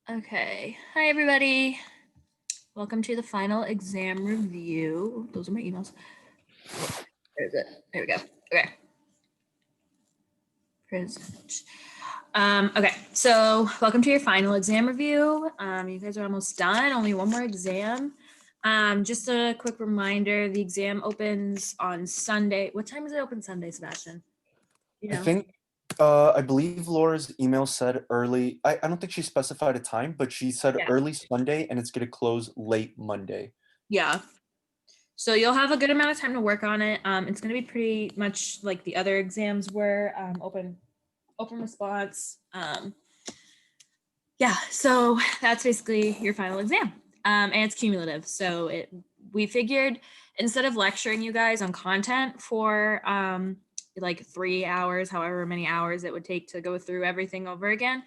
Okay. Hi, everybody. Welcome to the final exam review. Those are my emails. Where is it? There we go. Okay. Present. Okay, so welcome to your final exam review. You guys are almost done. Only one more exam. Just a quick reminder, the exam opens on Sunday. What time does it open Sunday, Sebastian? You know? I think, I believe Laura's email said early. I don't think she specified a time, but she said Yeah. early Sunday and it's going to close late Monday. Yeah. So you'll have a good amount of time to work on it. It's going to be pretty much like the other exams were, open response. Yeah, so that's basically your final exam. And it's cumulative. So we figured instead of lecturing you guys on content for like 3 hours, however many hours it would take to go through everything over again,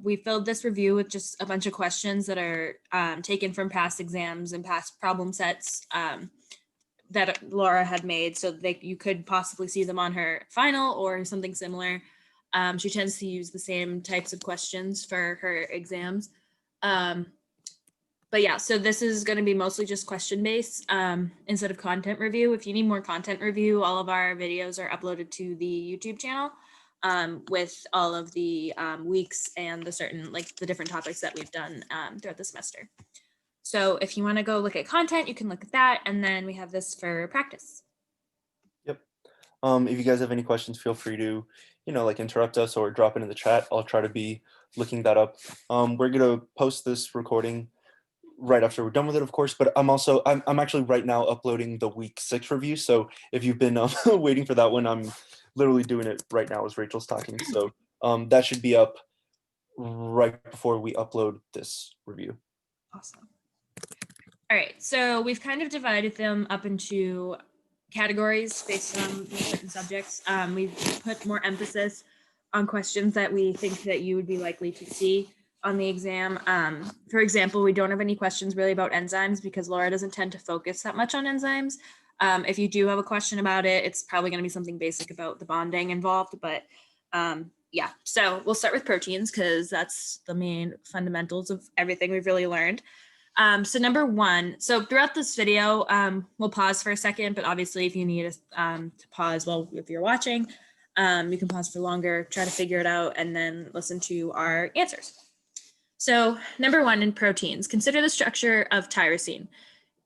we filled this review with just a bunch of questions that are taken from past exams and past problem sets that Laura had made, so you could possibly see them on her final or something similar. She tends to use the same types of questions for her exams. But yeah, so this is going to be mostly just question based instead of content review. If you need more content review, all of our videos are uploaded to the YouTube channel with all of the weeks and the different topics that we've done throughout the semester. So if you want to go look at content, you can look at that. And then we have this for practice. Yep. If you guys have any questions, feel free to, like interrupt us or drop it in the chat. I'll try to be looking that up. We're going to post this recording right after we're done with it, of course, but I'm actually right now uploading the week 6 review. So if you've been waiting for that one, I'm literally doing it right now as Rachel's talking. So that should be up right before we upload this review. Awesome. All right, so we've kind of divided them up into categories based on certain subjects. We've put more emphasis on questions that we think that you would be likely to see on the exam. For example, we don't have any questions really about enzymes because Laura doesn't tend to focus that much on enzymes. If you do have a question about it, it's probably going to be something basic about the bonding involved, but yeah, so we'll start with proteins because that's the main fundamentals of everything we've really learned. So number one, so throughout this video, we'll pause for a second, but obviously if you need to pause if you're watching, you can pause for longer, try to figure it out, and then listen to our answers. So number one in proteins, consider the structure of tyrosine.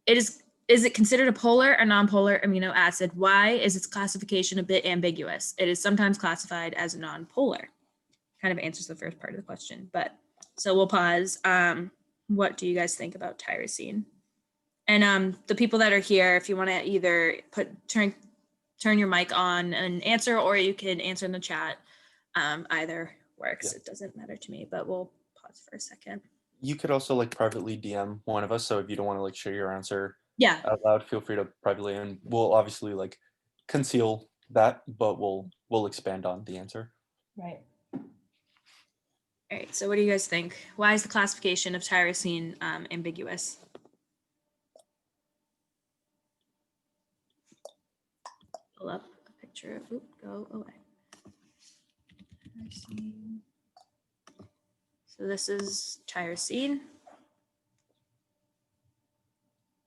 Is it considered a polar or nonpolar amino acid? Why is its classification a bit ambiguous? It is sometimes classified as nonpolar. Kind of answers the first part of the question, but so we'll pause. What do you guys think about tyrosine? And the people that are here, if you want to either turn your mic on and answer, or you can answer in the chat. Either works. Yeah. It doesn't matter to me, but we'll pause for a second. You could also like privately DM one of us. So if you don't want to like share your answer out loud, feel free to privately, and we'll obviously like conceal that, but we'll expand on the answer. Right. All right, so what do you guys think? Why is the classification of tyrosine ambiguous? Pull up a picture of, go away. Tyrosine. So this is tyrosine.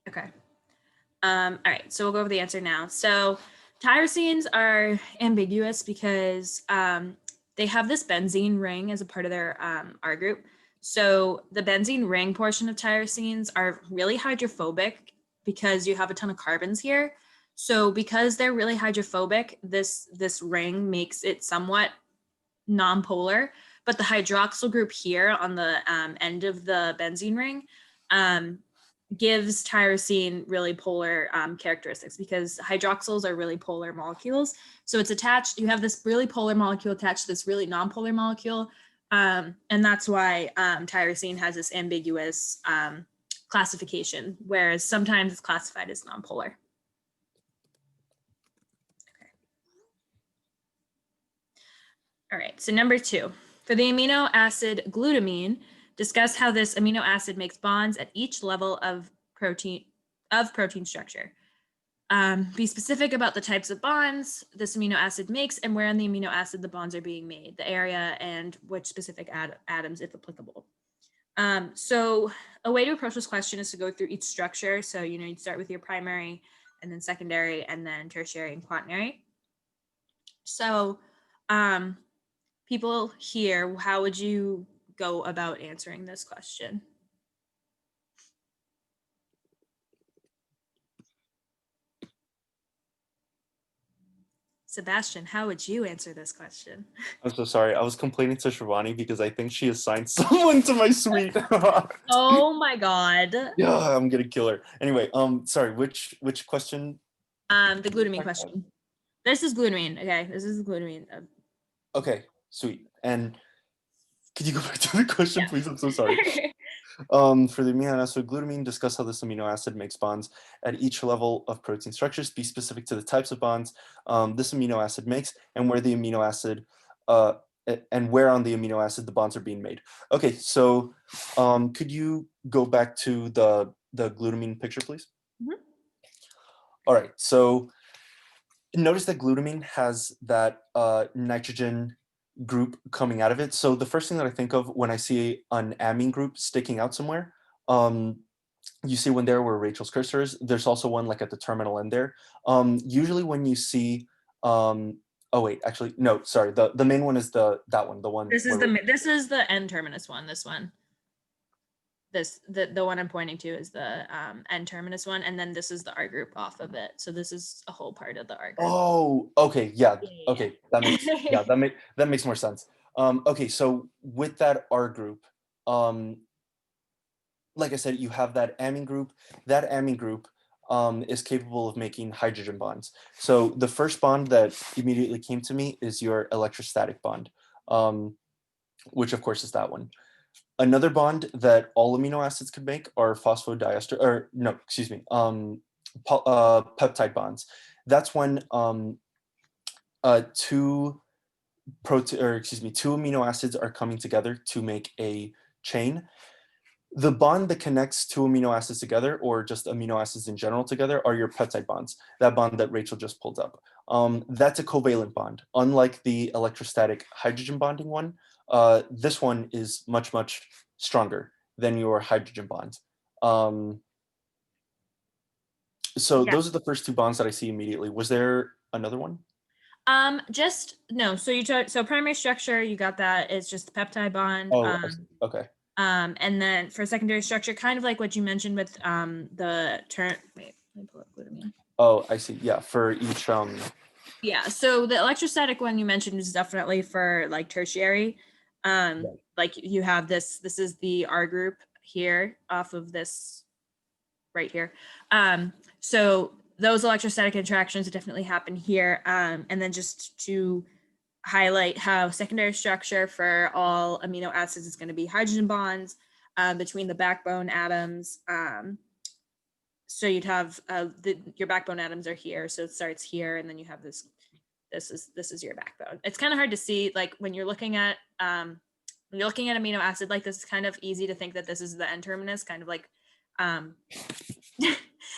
Okay. All right, so we'll go over the answer now. So tyrosines are ambiguous because they have this benzene ring as a part of their R group. So the benzene ring portion of tyrosines are really hydrophobic because you have a ton of carbons here. So because they're really hydrophobic, this ring makes it somewhat nonpolar, but the hydroxyl group here on the end of the benzene ring gives tyrosine really polar characteristics because hydroxyls are really polar molecules. So it's attached, you have this really polar molecule attached to this really nonpolar molecule. And that's why tyrosine has this ambiguous classification, whereas sometimes it's classified as nonpolar. Okay. All right, so number two, for the amino acid glutamine, discuss how this amino acid makes bonds at each level of protein structure. Be specific about the types of bonds this amino acid makes and where in the amino acid the bonds are being made, the area, and which specific atoms, if applicable. So a way to approach this question is to go through each structure. So, you'd start with your primary and then secondary and then tertiary and quaternary. So, people here, how would you go about answering this question? Sebastian, how would you answer this question? I'm so sorry. I was complaining to Shivani because I think she assigned someone to my suite. Oh my God. Yeah, I'm gonna kill her. Anyway, sorry, which question? The glutamine question. This is glutamine. Okay, this is glutamine. Okay, sweet. And could you go back to the question, Yeah. please? I'm so sorry. For the amino acid glutamine, discuss how this amino acid makes bonds at each level of protein structures. Be specific to the types of bonds this amino acid makes and where the amino acid and where on the amino acid the bonds are being made. Okay, so could you go back to the glutamine picture, please? Mhm. All right, so notice that glutamine has that nitrogen group coming out of it. So the first thing that I think of when I see an amine group sticking out somewhere, you see one there where Rachel's cursor is. There's also one like at the terminal end there. Usually when you see, oh wait, actually no, sorry. The main one is that one, the one. This is the N terminus one. This one. The one I'm pointing to is the N terminus one, and then this is the R group off of it. So this is a whole part of the R group. Oh, okay, yeah, Yeah. okay, that makes more sense. Okay, so with that R group, like I said, you have that amine group. That amine group is capable of making hydrogen bonds. So the first bond that immediately came to me is your electrostatic bond, which of course is that one. Another bond that all amino acids could make are phosphodiester, or no, excuse me, peptide bonds. That's when two amino acids are coming together to make a chain. The bond that connects two amino acids together, or just amino acids in general together, are your peptide bonds. That bond that Rachel just pulled up. That's a covalent bond. Unlike the electrostatic hydrogen bonding one, this one is much, much stronger than your hydrogen bond. So Yeah. those are the first two bonds that I see immediately. Was there another one? Just no. So so primary structure, you got that. It's just the peptide bond. Oh, I see. Okay. And then for secondary structure, kind of like what you mentioned with the turn. Wait, let me pull up glutamine. Oh, I see. Yeah, for each Yeah. So the electrostatic one you mentioned is definitely for like tertiary. Yeah. Like you have this. This is the R group here off of this right here. So those electrostatic interactions definitely happen here. And then just to highlight how secondary structure for all amino acids is going to be hydrogen bonds between the backbone atoms. So you'd have your backbone atoms are here, so it starts here, and then you have this. This is your backbone. It's kind of hard to see, like when you're looking at amino acid like this. It's kind of easy to think that this is the N terminus, kind of like um,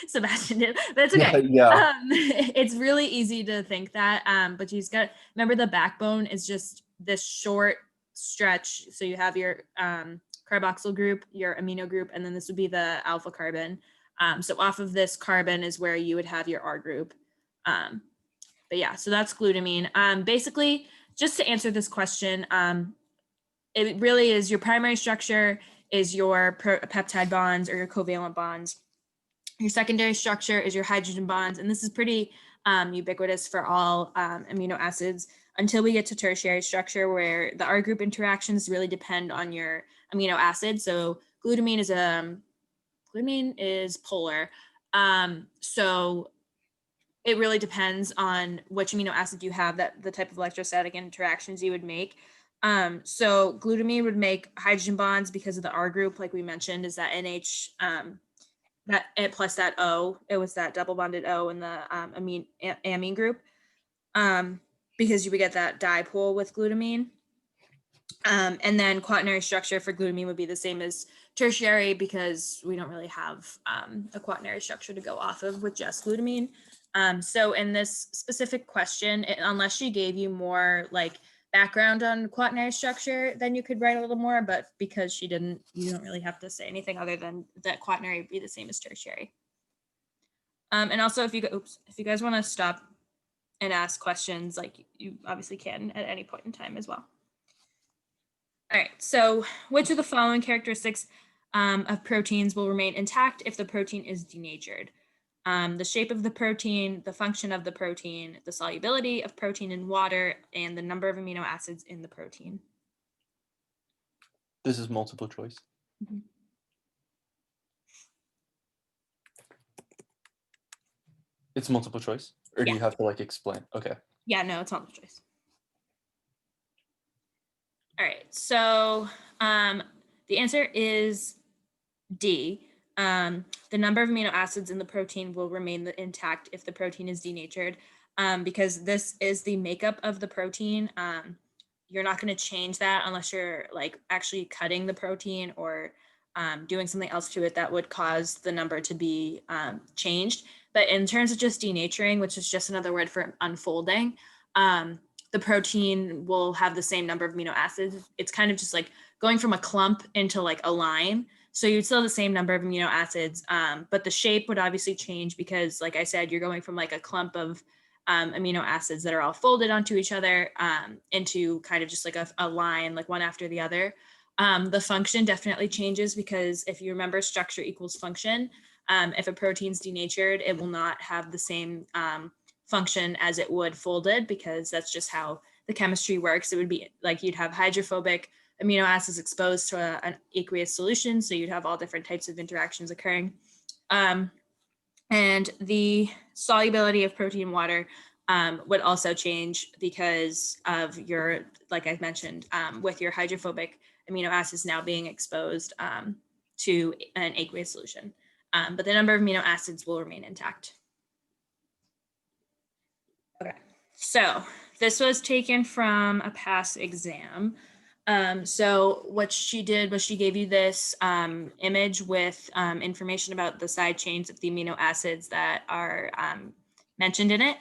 Sebastian did, but it's okay. Yeah. It's really easy to think that, but you just got remember the backbone is just this short stretch. So you have your carboxyl group, your amino group, and then this would be the alpha carbon. So off of this carbon is where you would have your R group. But yeah, so that's glutamine. Basically, just to answer this question, it really is your primary structure is your peptide bonds or your covalent bonds. Your secondary structure is your hydrogen bonds, and this is pretty ubiquitous for all amino acids until we get to tertiary structure where the R group interactions really depend on your amino acid. So glutamine is polar. So it really depends on which amino acid you have, that the type of electrostatic interactions you would make. So glutamine would make hydrogen bonds because of the R group, like we mentioned, is that NH that it plus that O. It was that double bonded O in the amine group, because you would get that dipole with glutamine. And then quaternary structure for glutamine would be the same as tertiary because we don't really have a quaternary structure to go off of with just glutamine. So in this specific question, unless she gave you more like background on quaternary structure, then you could write a little more, but because she didn't, you don't really have to say anything other than that quaternary would be the same as tertiary. And also if you guys want to stop and ask questions, like you obviously can at any point in time as well. All right, so which of the following characteristics of proteins will remain intact if the protein is denatured? The shape of the protein, the function of the protein, the solubility of protein in water, and the number of amino acids in the protein. This is multiple choice. Mhm. It's multiple choice? Or do Yeah. you have to like explain? Okay. Yeah, no, it's multiple choice. All right, so the answer is D. The number of amino acids in the protein will remain intact if the protein is denatured, because this is the makeup of the protein. You're not going to change that unless you're like actually cutting the protein or doing something else to it that would cause the number to be changed. But in terms of just denaturing, which is just another word for unfolding, the protein will have the same number of amino acids. It's kind of just like going from a clump into like a line. So you'd still have the same number of amino acids, but the shape would obviously change because, like I said, you're going from like a clump of amino acids that are all folded onto each other into kind of just like a line, like one after the other. The function definitely changes because if you remember structure equals function, if a protein's denatured, it will not have the same function as it would folded because that's just how the chemistry works. It would be like you'd have hydrophobic amino acids exposed to an aqueous solution. So you'd have all different types of interactions occurring. And the solubility of protein in water would also change because of your, like I mentioned, with your hydrophobic amino acids now being exposed to an aqueous solution. But the number of amino acids will remain intact. Okay, so this was taken from a past exam. So what she did was she gave you this image with information about the side chains of the amino acids that are mentioned in it.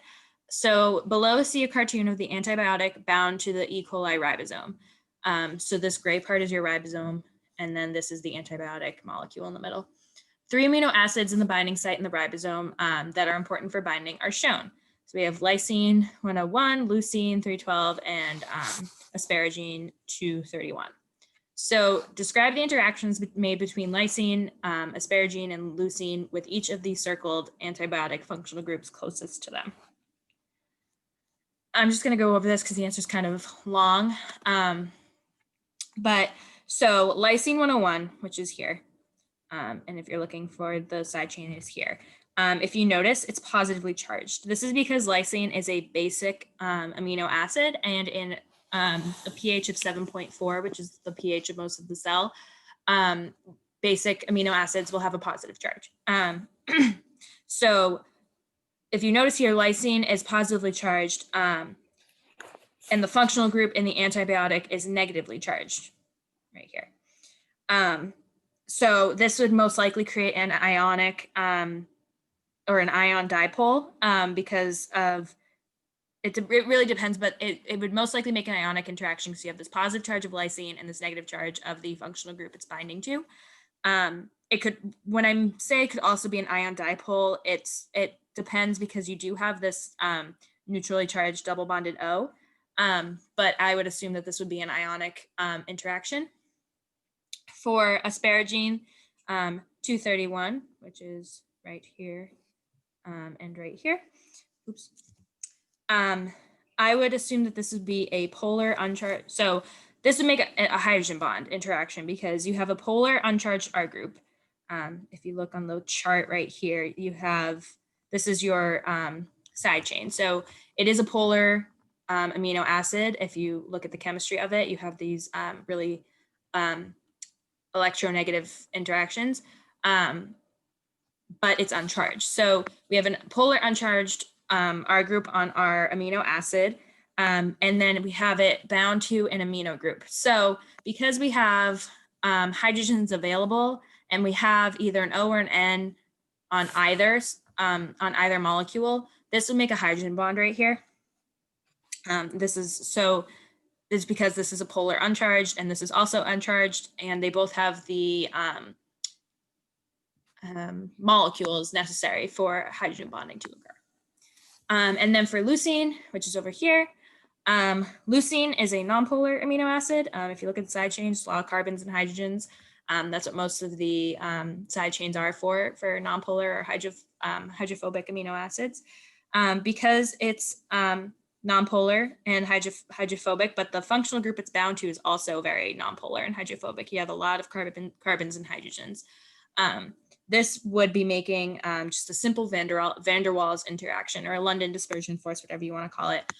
So below, see a cartoon of the antibiotic bound to the E. coli ribosome. So this gray part is your ribosome, and then this is the antibiotic molecule in the middle. 3 amino acids in the binding site in the ribosome that are important for binding are shown. So we have lysine 101, leucine 312, and asparagine 231. So describe the interactions made between lysine, asparagine, and leucine with each of these circled antibiotic functional groups closest to them. I'm just going to go over this because the answer is kind of long. But so lysine 101, which is here, and if you're looking for the side chain is here. If you notice, it's positively charged. This is because lysine is a basic amino acid, and in a pH of 7.4, which is the pH of most of the cell, basic amino acids will have a positive charge. So if you notice here, lysine is positively charged, and the functional group in the antibiotic is negatively charged right here. So this would most likely create an ionic or an ion dipole because of it really depends, but it would most likely make an ionic interaction because you have this positive charge of lysine and this negative charge of the functional group it's binding to. It could, when I say it could also be an ion dipole, it depends because you do have this neutrally charged double bonded O, but I would assume that this would be an ionic interaction. For asparagine 231, which is right here and right here. Oops. I would assume that this would be a polar uncharged. So this would make a hydrogen bond interaction because you have a polar uncharged R group. If you look on the chart right here, you have, this is your side chain. So it is a polar amino acid. If you look at the chemistry of it, you have these really electronegative interactions, but it's uncharged. So we have a polar uncharged R group on our amino acid, and then we have it bound to an amino group. So because we have hydrogens available and we have either an O or an N on either molecule, this would make a hydrogen bond right here. This This is because this is a polar uncharged and this is also uncharged, and they both have the molecules necessary for hydrogen bonding to occur. And then for leucine, which is over here, leucine is a nonpolar amino acid. If you look at the side chains, a lot of carbons and hydrogens. That's what most of the side chains are for nonpolar or hydrophobic amino acids. Because it's nonpolar and hydrophobic, but the functional group it's bound to is also very nonpolar and hydrophobic. You have a lot of carbons and hydrogens. This would be making just a simple van der Waals interaction, or a London dispersion force, whatever you want to call it.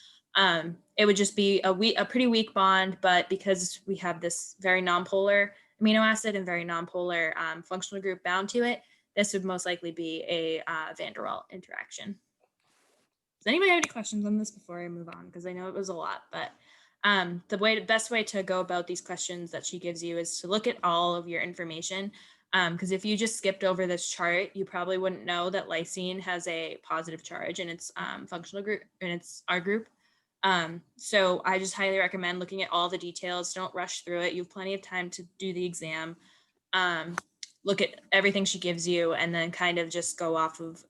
It would just be a pretty weak bond, but because we have this very nonpolar amino acid and very nonpolar functional group bound to it, this would most likely be a van der Waals interaction. Does anybody have any questions on this before I move on? Because I know it was a lot, but the best way to go about these questions that she gives you is to look at all of your information. Because if you just skipped over this chart, you probably wouldn't know that lysine has a positive charge in its functional group, and it's R group. So I just highly recommend looking at all the details. Don't rush through it. You have plenty of time to do the exam. Look at everything she gives you, and then kind of just go off of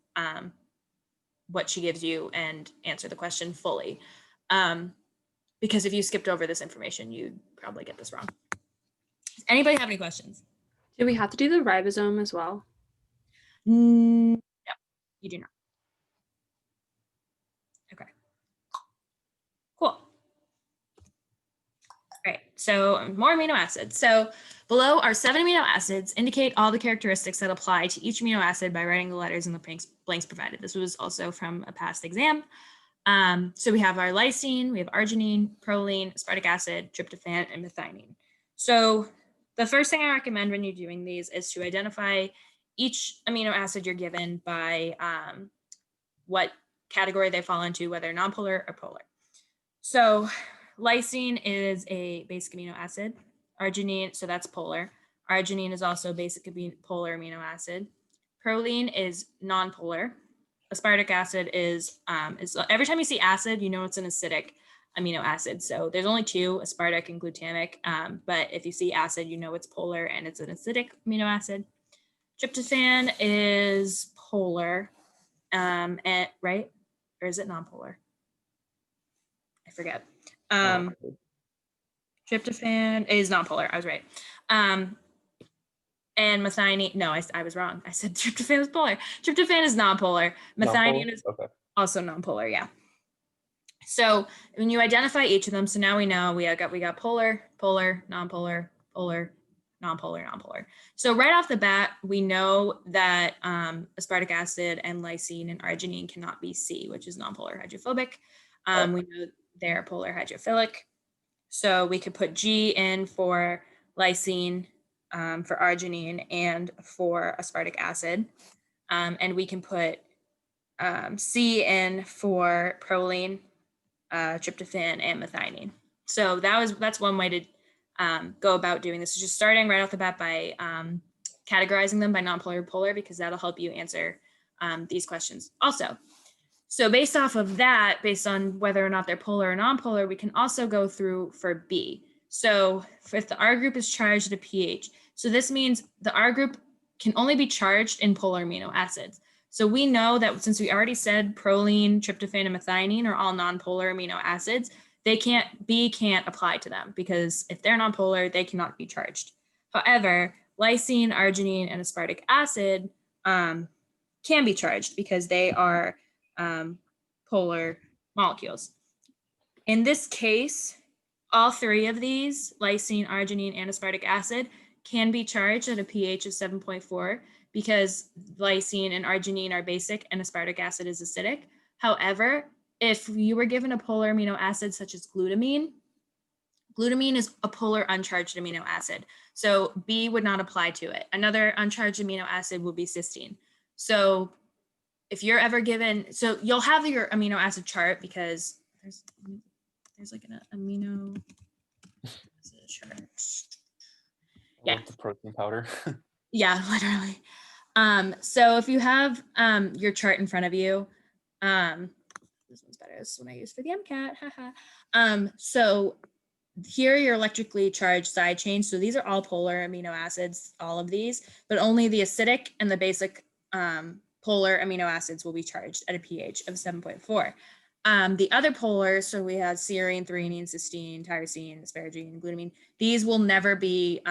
what she gives you and answer the question fully. Because if you skipped over this information, you'd probably get this wrong. Does anybody have any questions? Do we have to do the ribosome as well? No, you do not. Okay. Cool. All right, so more amino acids. So below are 7 amino acids. Indicate all the characteristics that apply to each amino acid by writing the letters in the blanks provided. This was also from a past exam. So we have our lysine, we have arginine, proline, aspartic acid, tryptophan, and methionine. So the first thing I recommend when you're doing these is to identify each amino acid you're given by what category they fall into, whether nonpolar or polar. So lysine is a basic amino acid. Arginine, so that's polar. Arginine is also basic polar amino acid. Proline is nonpolar. Aspartic acid is every time you see acid, you know it's an acidic amino acid. So there's only 2, aspartic and glutamic. But if you see acid, you know it's polar and it's an acidic amino acid. Tryptophan is polar, and right? Or is it nonpolar? I forget. Tryptophan is nonpolar. I was right. And methionine, no, I was wrong. I said tryptophan is polar. Tryptophan is nonpolar. Methionine is also nonpolar, yeah. So when you identify each of them, so now we know we got polar, polar, nonpolar, polar, nonpolar, nonpolar. So right off the bat, we know that aspartic acid and lysine and arginine cannot be C, which is nonpolar hydrophobic. We know they're polar hydrophilic. So we could put G in for lysine, for arginine, and for aspartic acid. And we can put C in for proline, tryptophan, and methionine. So that's one way to go about doing this, is just starting right off the bat by categorizing them by nonpolar or polar, because that'll help you answer these questions also. So based off of that, based on whether or not they're polar or nonpolar, we can also go through for B. So if the R group is charged at a pH, so this means the R group can only be charged in polar amino acids. So we know that since we already said proline, tryptophan, and methionine are all nonpolar amino acids, B can't apply to them, because if they're nonpolar, they cannot be charged. However, lysine, arginine, and aspartic acid can be charged because they are polar molecules. In this case, all 3 of these, lysine, arginine, and aspartic acid, can be charged at a pH of 7.4 because lysine and arginine are basic and aspartic acid is acidic. However, if you were given a polar amino acid such as glutamine is a polar uncharged amino acid. So B would not apply to it. Another uncharged amino acid would be cysteine. So if you're ever given, so you'll have your amino acid chart, because there's like an amino acid chart. Yeah. The protein powder. Yeah, literally. So if you have your chart in front of you, this one's better. This is one I use for the MCAT. So here your electrically charged side chains. So these are all polar amino acids, all of these, but only the acidic and the basic polar amino acids will be charged at a pH of 7.4. The other polar, so we have serine, threonine, cysteine, tyrosine, asparagine, glutamine, these will never be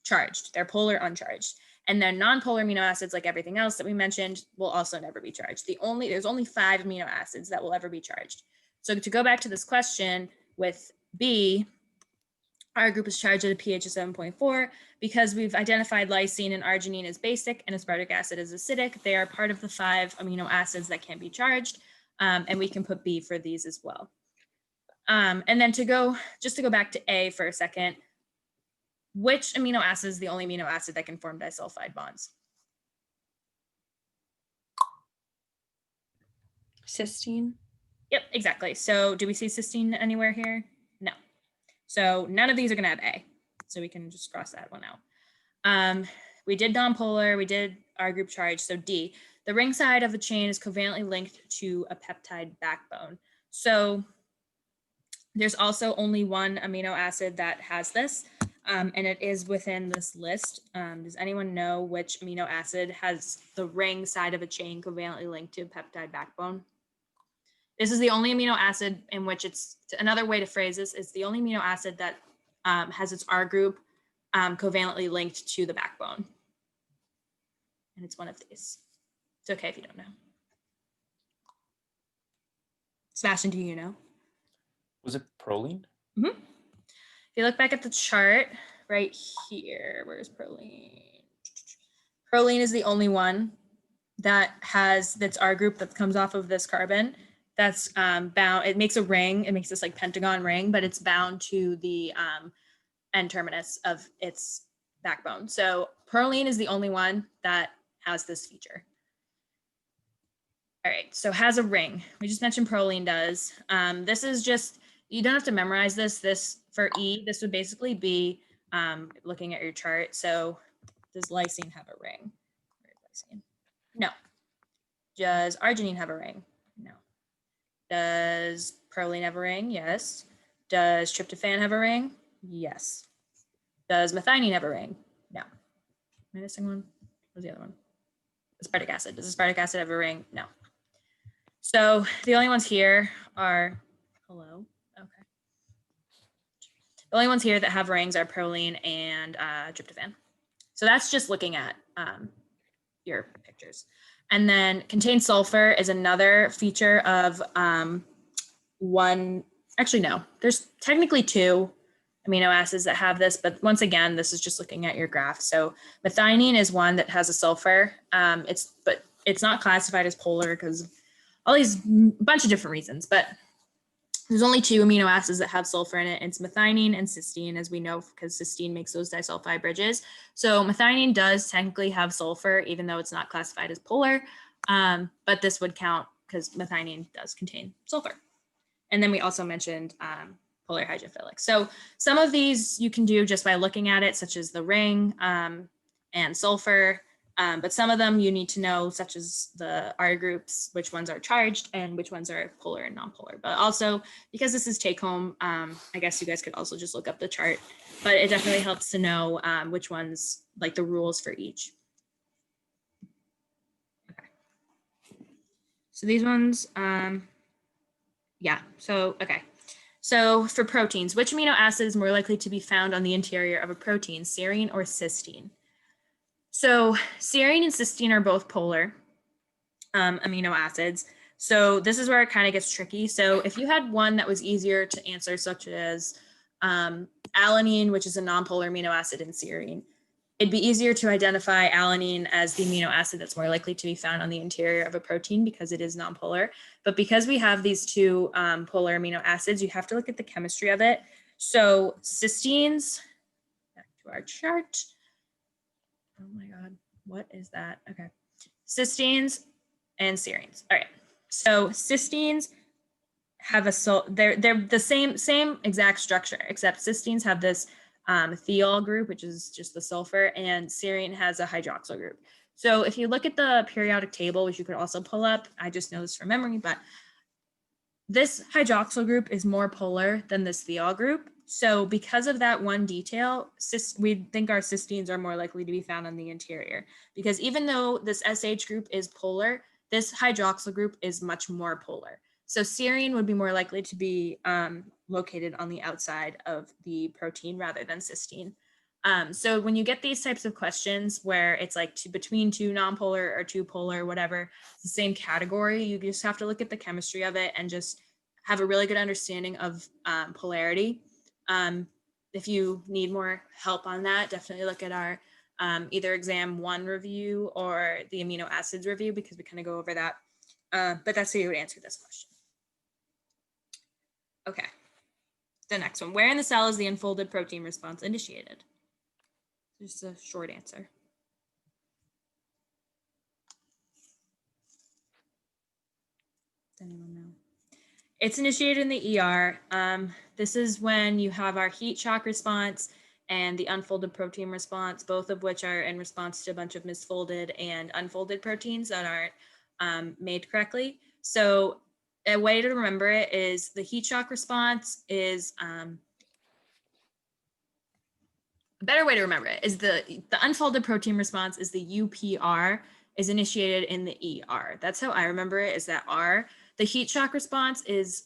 charged. They're polar uncharged. And then non-polar amino acids, like everything else that we mentioned, will also never be charged. There's only 5 amino acids that will ever be charged. So to go back to this question with B, our group is charged at a pH of 7.4 because we've identified lysine and arginine as basic and aspartic acid as acidic. They are part of the 5 amino acids that can be charged, and we can put B for these as well. And then to go back to A for a second, which amino acid is the only amino acid that can form disulfide bonds? Cysteine. Yep, exactly. So do we see cysteine anywhere here? No. So none of these are going to have A. So we can just cross that one out. We did nonpolar, we did our group charge. So D, the ring side of the chain is covalently linked to a peptide backbone. So there's also only one amino acid that has this, and it is within this list. Does anyone know which amino acid has the ring side of a chain covalently linked to a peptide backbone? This is the only amino acid in which it's, another way to phrase this, is the only amino acid that has its R group covalently linked to the backbone. And it's one of these. It's okay if you don't know. Sebastian, do you know? Was it proline? Mm-hmm. If you look back at the chart right here, where's proline? Proline is the only one that has that's R group that comes off of this carbon. That's bound. It makes a ring. It makes this like pentagon ring, but it's bound to the end terminus of its backbone. So proline is the only one that has this feature. All right, so has a ring. We just mentioned proline does. This is just, you don't have to memorize this. This for E, this would basically be looking at your chart. So does lysine have a ring? Where's lysine? No. Does arginine have a ring? No. Does proline have a ring? Yes. Does tryptophan have a ring? Yes. Does methionine have a ring? No. Am I missing one? What's the other one? Aspartic acid. Does aspartic acid have a ring? No. So the only ones here are, hello? Okay. The only ones here that have rings are proline and tryptophan. So that's just looking at your pictures. And then contains sulfur is another feature of one, actually no, there's technically 2 amino acids that have this, but once again, this is just looking at your graph. So methionine is one that has a sulfur. But it's not classified as polar because all these bunch of different reasons, but there's only 2 amino acids that have sulfur in it. It's methionine and cysteine, as we know, because cysteine makes those disulfide bridges. So methionine does technically have sulfur, even though it's not classified as polar, but this would count because methionine does contain sulfur. And then we also mentioned polar hydrophilic. So some of these you can do just by looking at it, such as the ring and sulfur. But some of them you need to know, such as the R groups, which ones are charged and which ones are polar and non-polar. But also, because this is take home, I guess you guys could also just look up the chart, but it definitely helps to know which ones, like the rules for each. Okay. So these ones, yeah, so, okay. So for proteins, which amino acid is more likely to be found on the interior of a protein, serine or cysteine? So serine and cysteine are both polar amino acids. So this is where it kind of gets tricky. So if you had one that was easier to answer, such as alanine, which is a nonpolar amino acid in serine, it'd be easier to identify alanine as the amino acid that's more likely to be found on the interior of a protein because it is nonpolar. But because we have these 2 polar amino acids, you have to look at the chemistry of it. So cysteines, back to our chart. Oh my God, what is that? Okay. Cysteines and serines. All right. So cysteines have they're the same exact structure, except cysteines have this thiol group, which is just the sulfur, and serine has a hydroxyl group. So if you look at the periodic table, which you could also pull up, I just know this from memory, but this hydroxyl group is more polar than this thiol group. So because of that one detail, we think our cysteines are more likely to be found on the interior, because even though this SH group is polar, this hydroxyl group is much more polar. So serine would be more likely to be located on the outside of the protein rather than cysteine. So when you get these types of questions where it's like between two nonpolar or two polar, whatever, it's the same category, you just have to look at the chemistry of it and just have a really good understanding of polarity. If you need more help on that, definitely look at our either exam 1 review or the amino acids review, because we kind of go over that. But that's how you would answer this question. Okay. The next one, where in the cell is the unfolded protein response initiated? Just a short answer. Does anyone know? It's initiated in the ER. This is when you have our heat shock response and the unfolded protein response, both of which are in response to a bunch of misfolded and unfolded proteins that aren't made correctly. So a way to remember it is the heat shock response is, a better way to remember it is the unfolded protein response is the UPR is initiated in the ER. That's how I remember it, is that R. The heat shock response is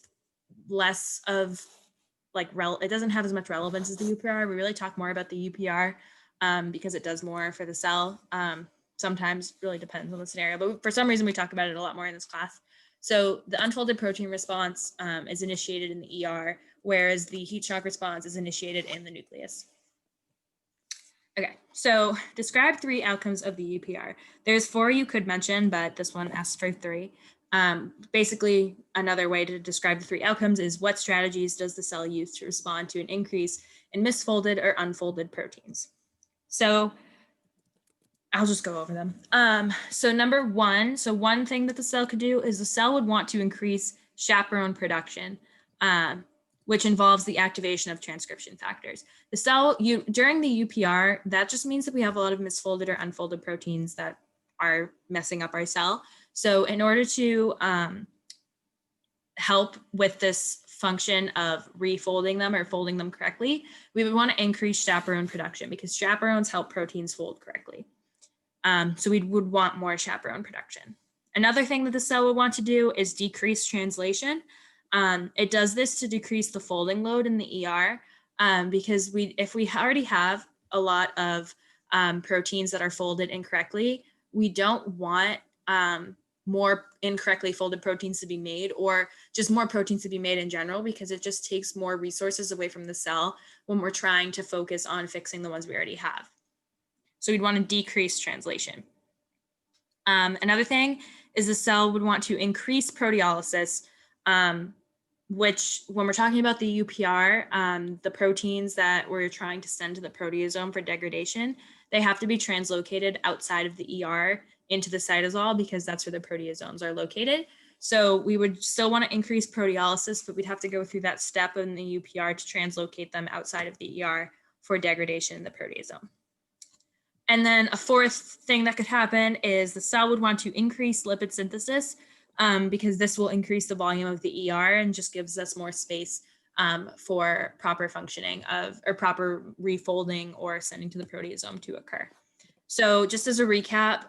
less of like, it doesn't have as much relevance as the UPR. We really talk more about the UPR because it does more for the cell. Sometimes really depends on the scenario, but for some reason we talk about it a lot more in this class. So the unfolded protein response is initiated in the ER, whereas the heat shock response is initiated in the nucleus. Okay, so describe 3 outcomes of the UPR. There's 4 you could mention, but this one asks for 3. Basically, another way to describe the 3 outcomes is what strategies does the cell use to respond to an increase in misfolded or unfolded proteins? So I'll just go over them. So number 1, so one thing that the cell could do is the cell would want to increase chaperone production, which involves the activation of transcription factors. The cell, during the UPR, that just means that we have a lot of misfolded or unfolded proteins that are messing up our cell. So in order to help with this function of refolding them or folding them correctly, we would want to increase chaperone production because chaperones help proteins fold correctly. So we would want more chaperone production. Another thing that the cell would want to do is decrease translation. It does this to decrease the folding load in the ER because if we already have a lot of proteins that are folded incorrectly, we don't want more incorrectly folded proteins to be made, or just more proteins to be made in general, because it just takes more resources away from the cell when we're trying to focus on fixing the ones we already have. So we'd want to decrease translation. Another thing is the cell would want to increase proteolysis, which when we're talking about the UPR, the proteins that we're trying to send to the proteasome for degradation, they have to be translocated outside of the ER into the cytosol because that's where the proteasomes are located. So we would still want to increase proteolysis, but we'd have to go through that step in the UPR to translocate them outside of the ER for degradation in the proteasome. And then a 4th thing that could happen is the cell would want to increase lipid synthesis because this will increase the volume of the ER and just gives us more space for proper functioning of, or proper refolding or sending to the proteasome to occur. So just as a recap,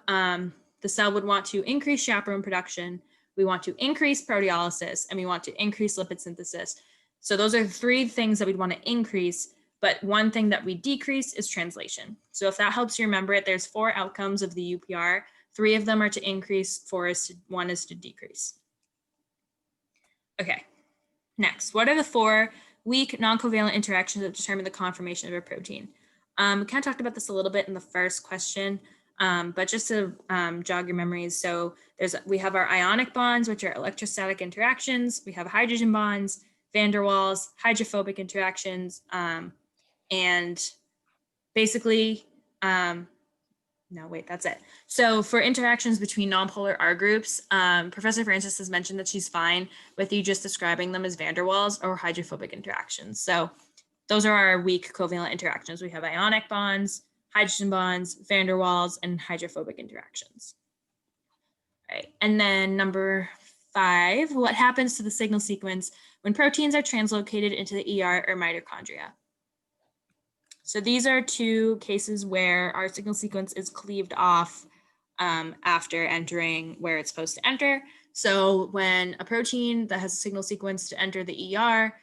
the cell would want to increase chaperone production, we want to increase proteolysis, and we want to increase lipid synthesis. So those are 3 things that we'd want to increase, but one thing that we decrease is translation. So if that helps you remember it, there's 4 outcomes of the UPR. 3 of them are to increase, 1 is to decrease. Okay, next, what are the 4 weak non-covalent interactions that determine the conformation of a protein? We kind of talked about this a little bit in the first question, but just to jog your memories. So we have our ionic bonds, which are electrostatic interactions. We have hydrogen bonds, van der Waals, hydrophobic interactions, and basically, no, wait, that's it. So for interactions between nonpolar R groups, Professor Francis has mentioned that she's fine with you just describing them as van der Waals or hydrophobic interactions. So those are our weak covalent interactions. We have ionic bonds, hydrogen bonds, van der Waals, and hydrophobic interactions. All right, and then number 5, what happens to the signal sequence when proteins are translocated into the ER or mitochondria. So these are two cases where our signal sequence is cleaved off after entering where it's supposed to enter. So when a protein that has a signal sequence to enter the ER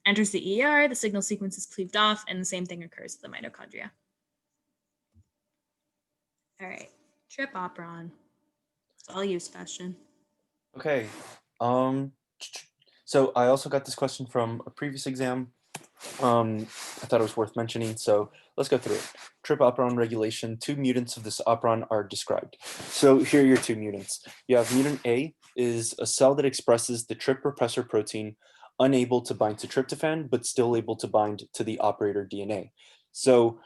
enters the ER, the signal sequence is cleaved off, and the same thing occurs with the mitochondria. All right, trip-operon. It's all you, Sebastian. Okay. So I also got this question from a previous exam. I thought it was worth mentioning, so let's go through it. Trip operon regulation, 2 mutants of this operon are described. So here are your 2 mutants. You have mutant A is a cell that expresses the trip repressor protein, unable to bind to tryptophan, but still able to bind to the operator DNA. So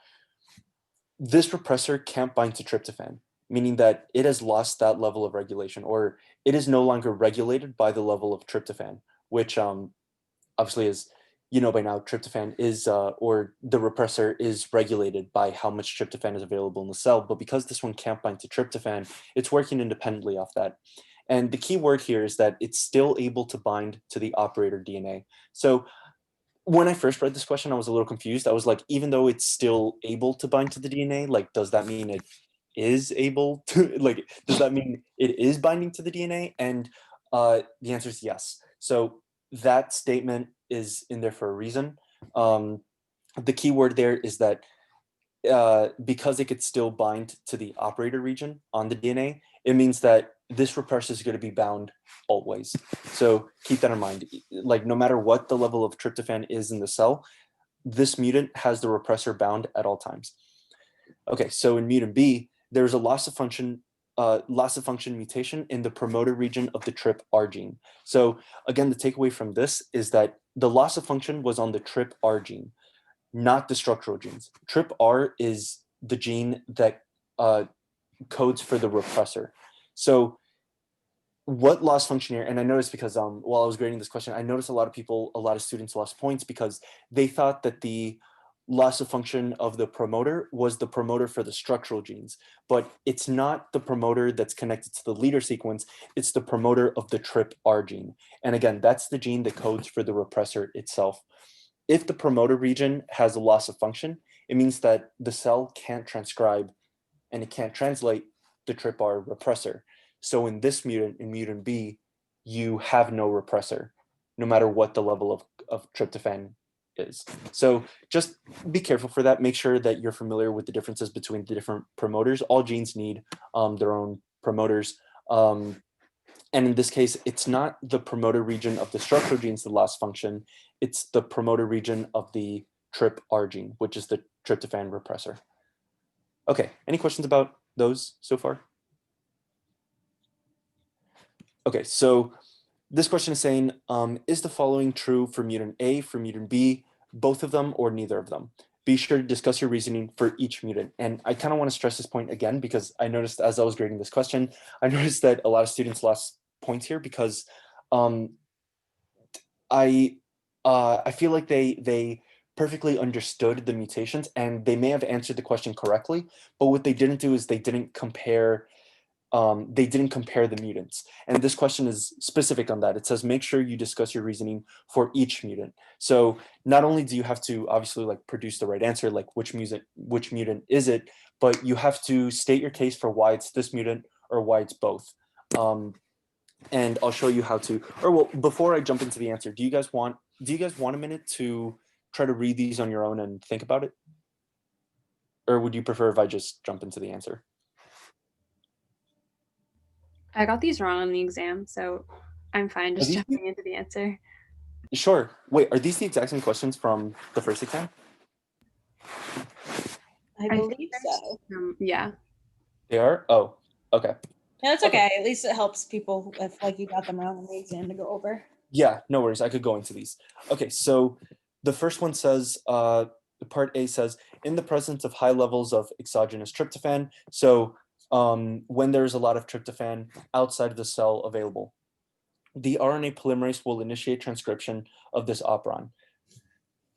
this repressor can't bind to tryptophan, meaning that it has lost that level of regulation, or it is no longer regulated by the level of tryptophan, which obviously is, you know by now, tryptophan is, or the repressor is regulated by how much tryptophan is available in the cell. But because this one can't bind to tryptophan, it's working independently off that. And the key word here is that it's still able to bind to the operator DNA. So when I first read this question, I was a little confused. I was like, even though it's still able to bind to the DNA, like, does that mean it is able to, like, does that mean it is binding to the DNA? And the answer is yes. So that statement is in there for a reason. The key word there is that because it could still bind to the operator region on the DNA, it means that this repressor is going to be bound always. So keep that in mind. Like, no matter what the level of tryptophan is in the cell, this mutant has the repressor bound at all times. Okay, so in mutant B, there's a loss of function mutation in the promoter region of the TRPR gene. So again, the takeaway from this is that the loss of function was on the TRPR gene, not the structural genes. TRPR is the gene that codes for the repressor. So what loss function here, and I noticed because while I was grading this question, I noticed a lot of students lost points because they thought that the loss of function of the promoter was the promoter for the structural genes, but it's not the promoter that's connected to the leader sequence, it's the promoter of the TRPR gene. And again, that's the gene that codes for the repressor itself. If the promoter region has a loss of function, it means that the cell can't transcribe and it can't translate the TRPR repressor. So in this mutant, in mutant B, you have no repressor, no matter what the level of tryptophan is. So just be careful for that. Make sure that you're familiar with the differences between the different promoters. All genes need their own promoters. And in this case, it's not the promoter region of the structural genes that lost function. It's the promoter region of the TRPR gene, which is the tryptophan repressor. Okay, any questions about those so far? Okay, so this question is saying, is the following true for mutant A, for mutant B, both of them, or neither of them? Be sure to discuss your reasoning for each mutant. And I kind of want to stress this point again, because I noticed as I was grading this question, I noticed that a lot of students lost points here because I feel like they perfectly understood the mutations and they may have answered the question correctly, but what they didn't do is they didn't compare the mutants. And this question is specific on that. It says, make sure you discuss your reasoning for each mutant. So not only do you have to obviously like produce the right answer, like which mutant is it, but you have to state your case for why it's this mutant or why it's both. And I'll show you how to, or well, before I jump into the answer, do you guys want a minute to try to read these on your own and think about it? Or would you prefer if I just jump into the answer? I got these wrong on the exam, so I'm fine just jumping into the answer. Sure. Wait, are these the exact same questions from the first exam? I believe so. Yeah. They are? Oh, okay. No, it's okay. At least it helps people if like you got them wrong on the exam to go over. Yeah, no worries. I could go into these. Okay, so the first one says, part A says, in the presence of high levels of exogenous tryptophan, so when there's a lot of tryptophan outside of the cell available, the RNA polymerase will initiate transcription of this operon.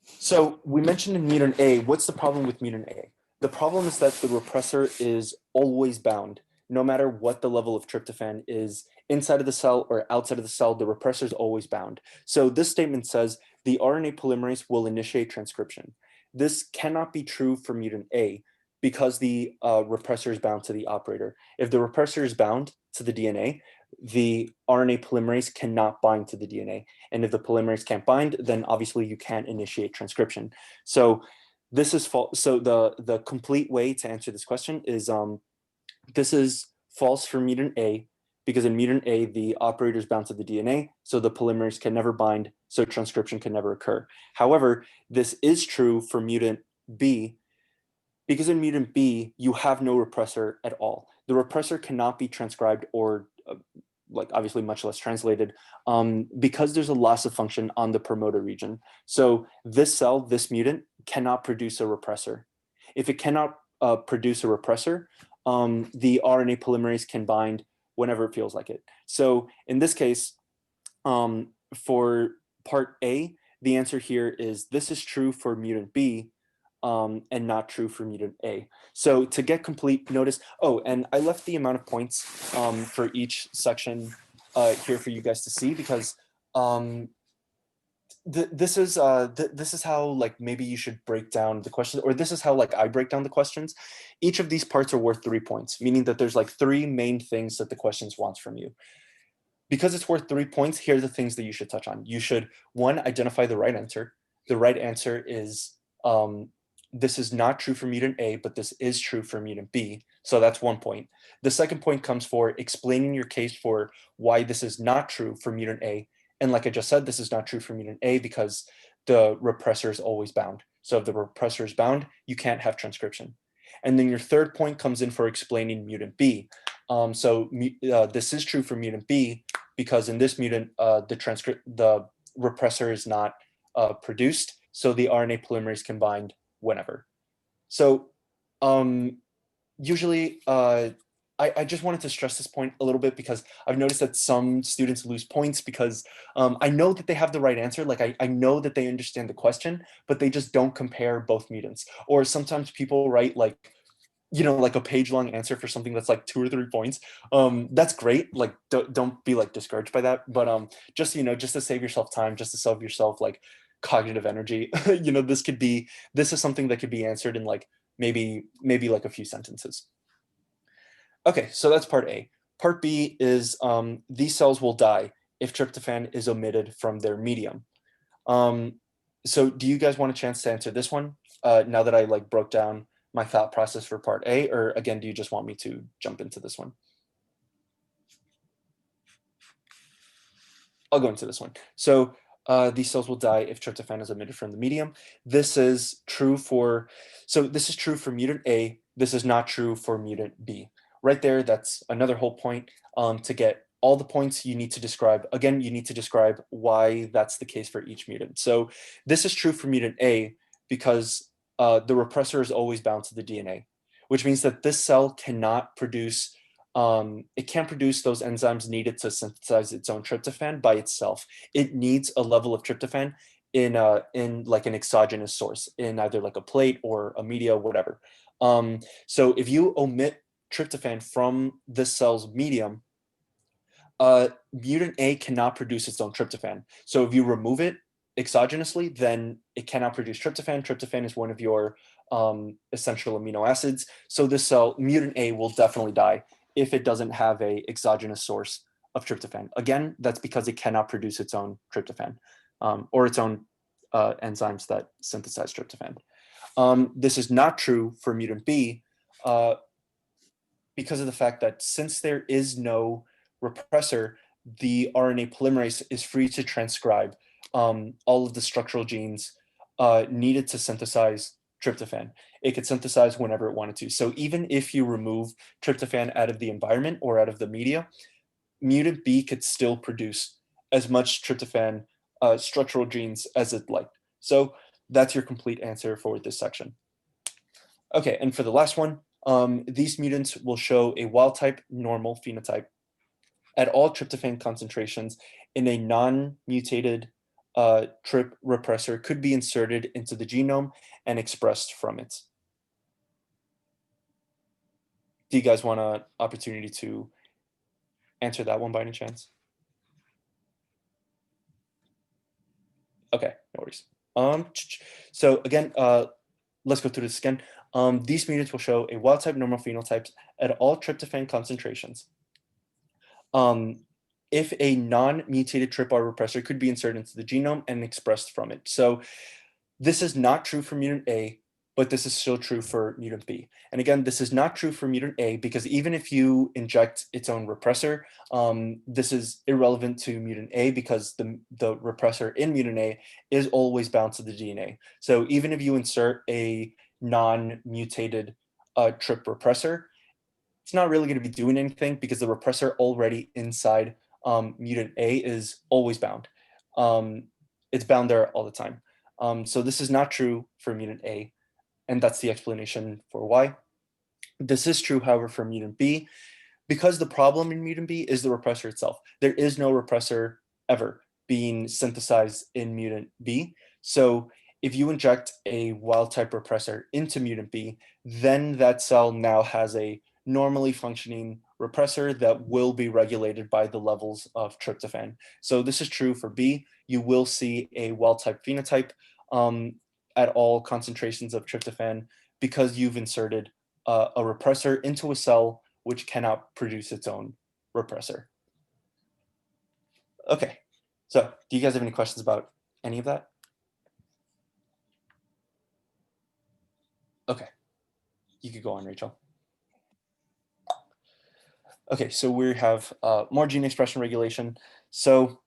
So we mentioned in mutant A, what's the problem with mutant A? The problem is that the repressor is always bound, no matter what the level of tryptophan is inside of the cell or outside of the cell, the repressor is always bound. So this statement says the RNA polymerase will initiate transcription. This cannot be true for mutant A because the repressor is bound to the operator. If the repressor is bound to the DNA, the RNA polymerase cannot bind to the DNA. And if the polymerase can't bind, then obviously you can't initiate transcription. So this is false. So the complete way to answer this question is this is false for mutant A, because in mutant A, the operator is bound to the DNA, so the polymerase can never bind, so transcription can never occur. However, this is true for mutant B, because in mutant B, you have no repressor at all. The repressor cannot be transcribed or like obviously much less translated because there's a loss of function on the promoter region. So this cell, this mutant, cannot produce a repressor. If it cannot produce a repressor, the RNA polymerase can bind whenever it feels like it. So in this case, for part A, the answer here is this is true for mutant B and not true for mutant A. So to get complete notice, oh, and I left the amount of points for each section here for you guys to see, because this is how like maybe you should break down the questions, or this is how like I break down the questions. Each of these parts are worth 3 points, meaning that there's like 3 main things that the questions wants from you. Because it's worth 3 points, here are the things that you should touch on. You should, 1, identify the right answer. The right answer is this is not true for mutant A, but this is true for mutant B. So that's 1 point. The second point comes for explaining your case for why this is not true for mutant A. And like I just said, this is not true for mutant A because the repressor is always bound. So if the repressor is bound, you can't have transcription. And then your third point comes in for explaining mutant B. This is true for mutant B because in this mutant, the repressor is not produced, so the RNA polymerase can bind whenever. So usually, I just wanted to stress this point a little bit because I've noticed that some students lose points because I know that they have the right answer. Like I know that they understand the question, but they just don't compare both mutants. Or sometimes people write like, you know, like a page-long answer for something that's like 2 or 3 points. That's great. Like don't be like discouraged by that. But just, you know, just to save yourself time, just to save yourself like cognitive energy, you know, this is something that could be answered in like maybe like a few sentences. Okay, so that's part A. Part B is these cells will die if tryptophan is omitted from their medium. So do you guys want a chance to answer this one now that I like broke down my thought process for part A, or again, do you just want me to jump into this one? I'll go into this one. So these cells will die if tryptophan is omitted from the medium. This is true for mutant A. This is not true for mutant B. Right there, that's another whole point. To get all the points, you need to describe, again, you need to describe why that's the case for each mutant. So this is true for mutant A because the repressor is always bound to the DNA, which means that this cell cannot produce it can't produce those enzymes needed to synthesize its own tryptophan by itself. It needs a level of tryptophan in like an exogenous source, in either like a plate or a media, whatever. So if you omit tryptophan from this cell's medium, mutant A cannot produce its own tryptophan. So if you remove it exogenously, then it cannot produce tryptophan. Tryptophan is one of your essential amino acids. So this cell, mutant A, will definitely die if it doesn't have a exogenous source of tryptophan. Again, that's because it cannot produce its own tryptophan or its own enzymes that synthesize tryptophan. This is not true for mutant B because of the fact that since there is no repressor, the RNA polymerase is free to transcribe all of the structural genes needed to synthesize tryptophan. It could synthesize whenever it wanted to. So even if you remove tryptophan out of the environment or out of the media, mutant B could still produce as much tryptophan structural genes as it liked. So that's your complete answer for this section. Okay, and for the last one, these mutants will show a wild-type normal phenotype at all tryptophan concentrations in a non-mutated TRP repressor could be inserted into the genome and expressed from it. Do you guys want an opportunity to answer that one by any chance? Okay, no worries. So again, let's go through this again. These mutants will show a wild type normal phenotypes at all tryptophan concentrations. If a non-mutated TRPR repressor could be inserted into the genome and expressed from it. So this is not true for mutant A, but this is still true for mutant B. And again, this is not true for mutant A because even if you inject its own repressor, this is irrelevant to mutant A because the repressor in mutant A is always bound to the DNA. So even if you insert a non-mutated TRP repressor, it's not really going to be doing anything because the repressor already inside mutant A is always bound. It's bound there all the time. So this is not true for mutant A, and that's the explanation for why. This is true, however, for mutant B, because the problem in mutant B is the repressor itself. There is no repressor ever being synthesized in mutant B. So if you inject a wild type repressor into mutant B, then that cell now has a normally functioning repressor that will be regulated by the levels of tryptophan. So this is true for B. You will see a wild type phenotype at all concentrations of tryptophan because you've inserted a repressor into a cell which cannot produce its own repressor. Okay, so do you guys have any questions about any of that? Okay, you could go on, Rachel. Okay, so we have more gene expression regulation. So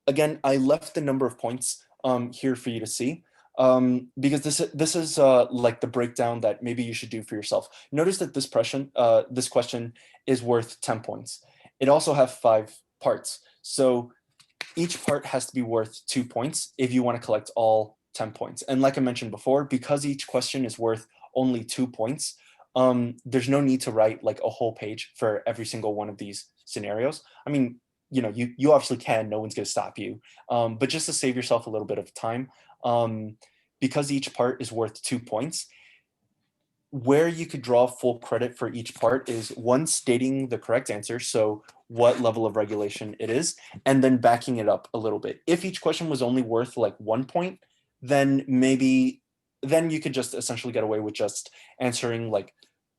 again, I left the number of points here for you to see because this is like the breakdown that maybe you should do for yourself. Notice that this question is worth 10 points. It also has 5 parts. So each part has to be worth 2 points if you want to collect all 10 points. And like I mentioned before, because each question is worth only 2 points, there's no need to write like a whole page for every single one of these scenarios. I mean, you know, you obviously can, no one's going to stop you. But just to save yourself a little bit of time, because each part is worth 2 points, where you could draw full credit for each part is one, stating the correct answer, so what level of regulation it is, and then backing it up a little bit. If each question was only worth like 1 point, then then you could just essentially get away with just answering like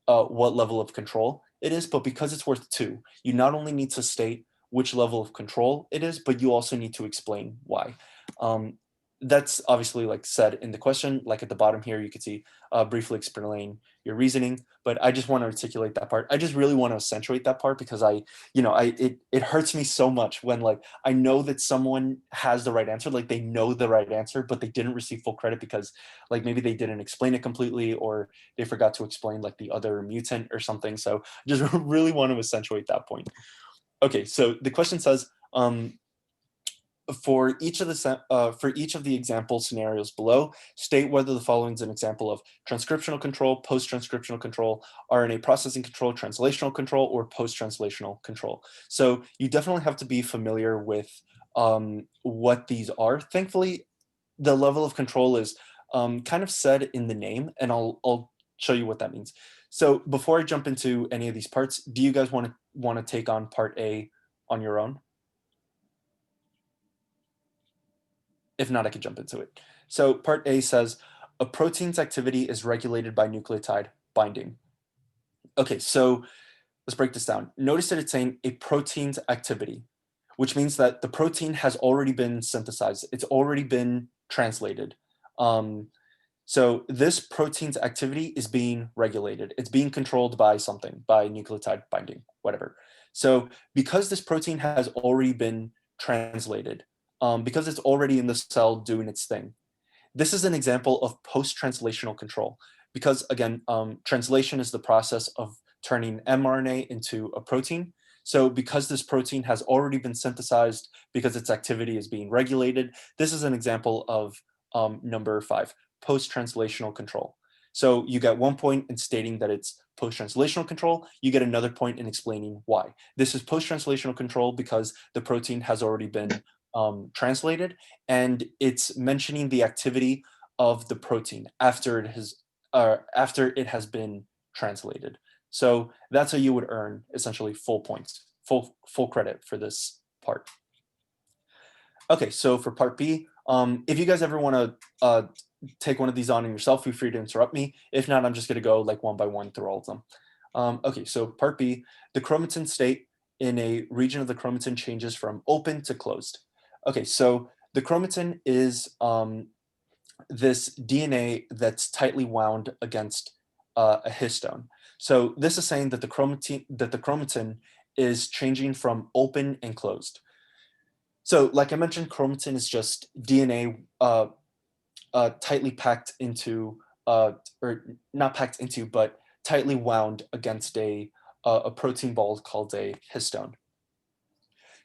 what level of control it is. But because it's worth 2, you not only need to state which level of control it is, but you also need to explain why. That's obviously like said in the question, like at the bottom here, you can see briefly explain your reasoning, but I just want to articulate that part. I just really want to accentuate that part because it hurts me so much when like, I know that someone has the right answer, like they know the right answer, but they didn't receive full credit because like maybe they didn't explain it completely or they forgot to explain like the other mutant or something. So I just really want to accentuate that point. Okay, so the question says, for each of the example scenarios below, state whether the following is an example of transcriptional control, post-transcriptional control, RNA processing control, translational control, or post-translational control. So you definitely have to be familiar with what these are. Thankfully, the level of control is kind of said in the name, and I'll show you what that means. So before I jump into any of these parts, do you guys want to take on part A on your own? If not, I could jump into it. So part A says, a protein's activity is regulated by nucleotide binding. Okay, so let's break this down. Notice that it's saying a protein's activity, which means that the protein has already been synthesized. It's already been translated. So this protein's activity is being regulated. It's being controlled by something, by nucleotide binding, whatever. So because this protein has already been translated, because it's already in the cell doing its thing, this is an example of post-translational control. Because again, translation is the process of turning mRNA into a protein. So because this protein has already been synthesized, because its activity is being regulated, this is an example of number 5, post-translational control. So you get 1 point in stating that it's post-translational control. You get another point in explaining why. This is post-translational control because the protein has already been translated, and it's mentioning the activity of the protein after it has been translated. So that's how you would earn essentially full points full credit for this part. Okay, so for part B, if you guys ever want to take one of these on yourself, feel free to interrupt me. If not, I'm just going to go like one by one through all of them. Okay, so part B, the chromatin state in a region of the chromatin changes from open to closed. Okay, so the chromatin is this DNA that's tightly wound against a histone. So this is saying that the chromatin is changing from open and closed. So like I mentioned, chromatin is just DNA tightly packed into, or not packed into, but tightly wound against a protein ball called a histone.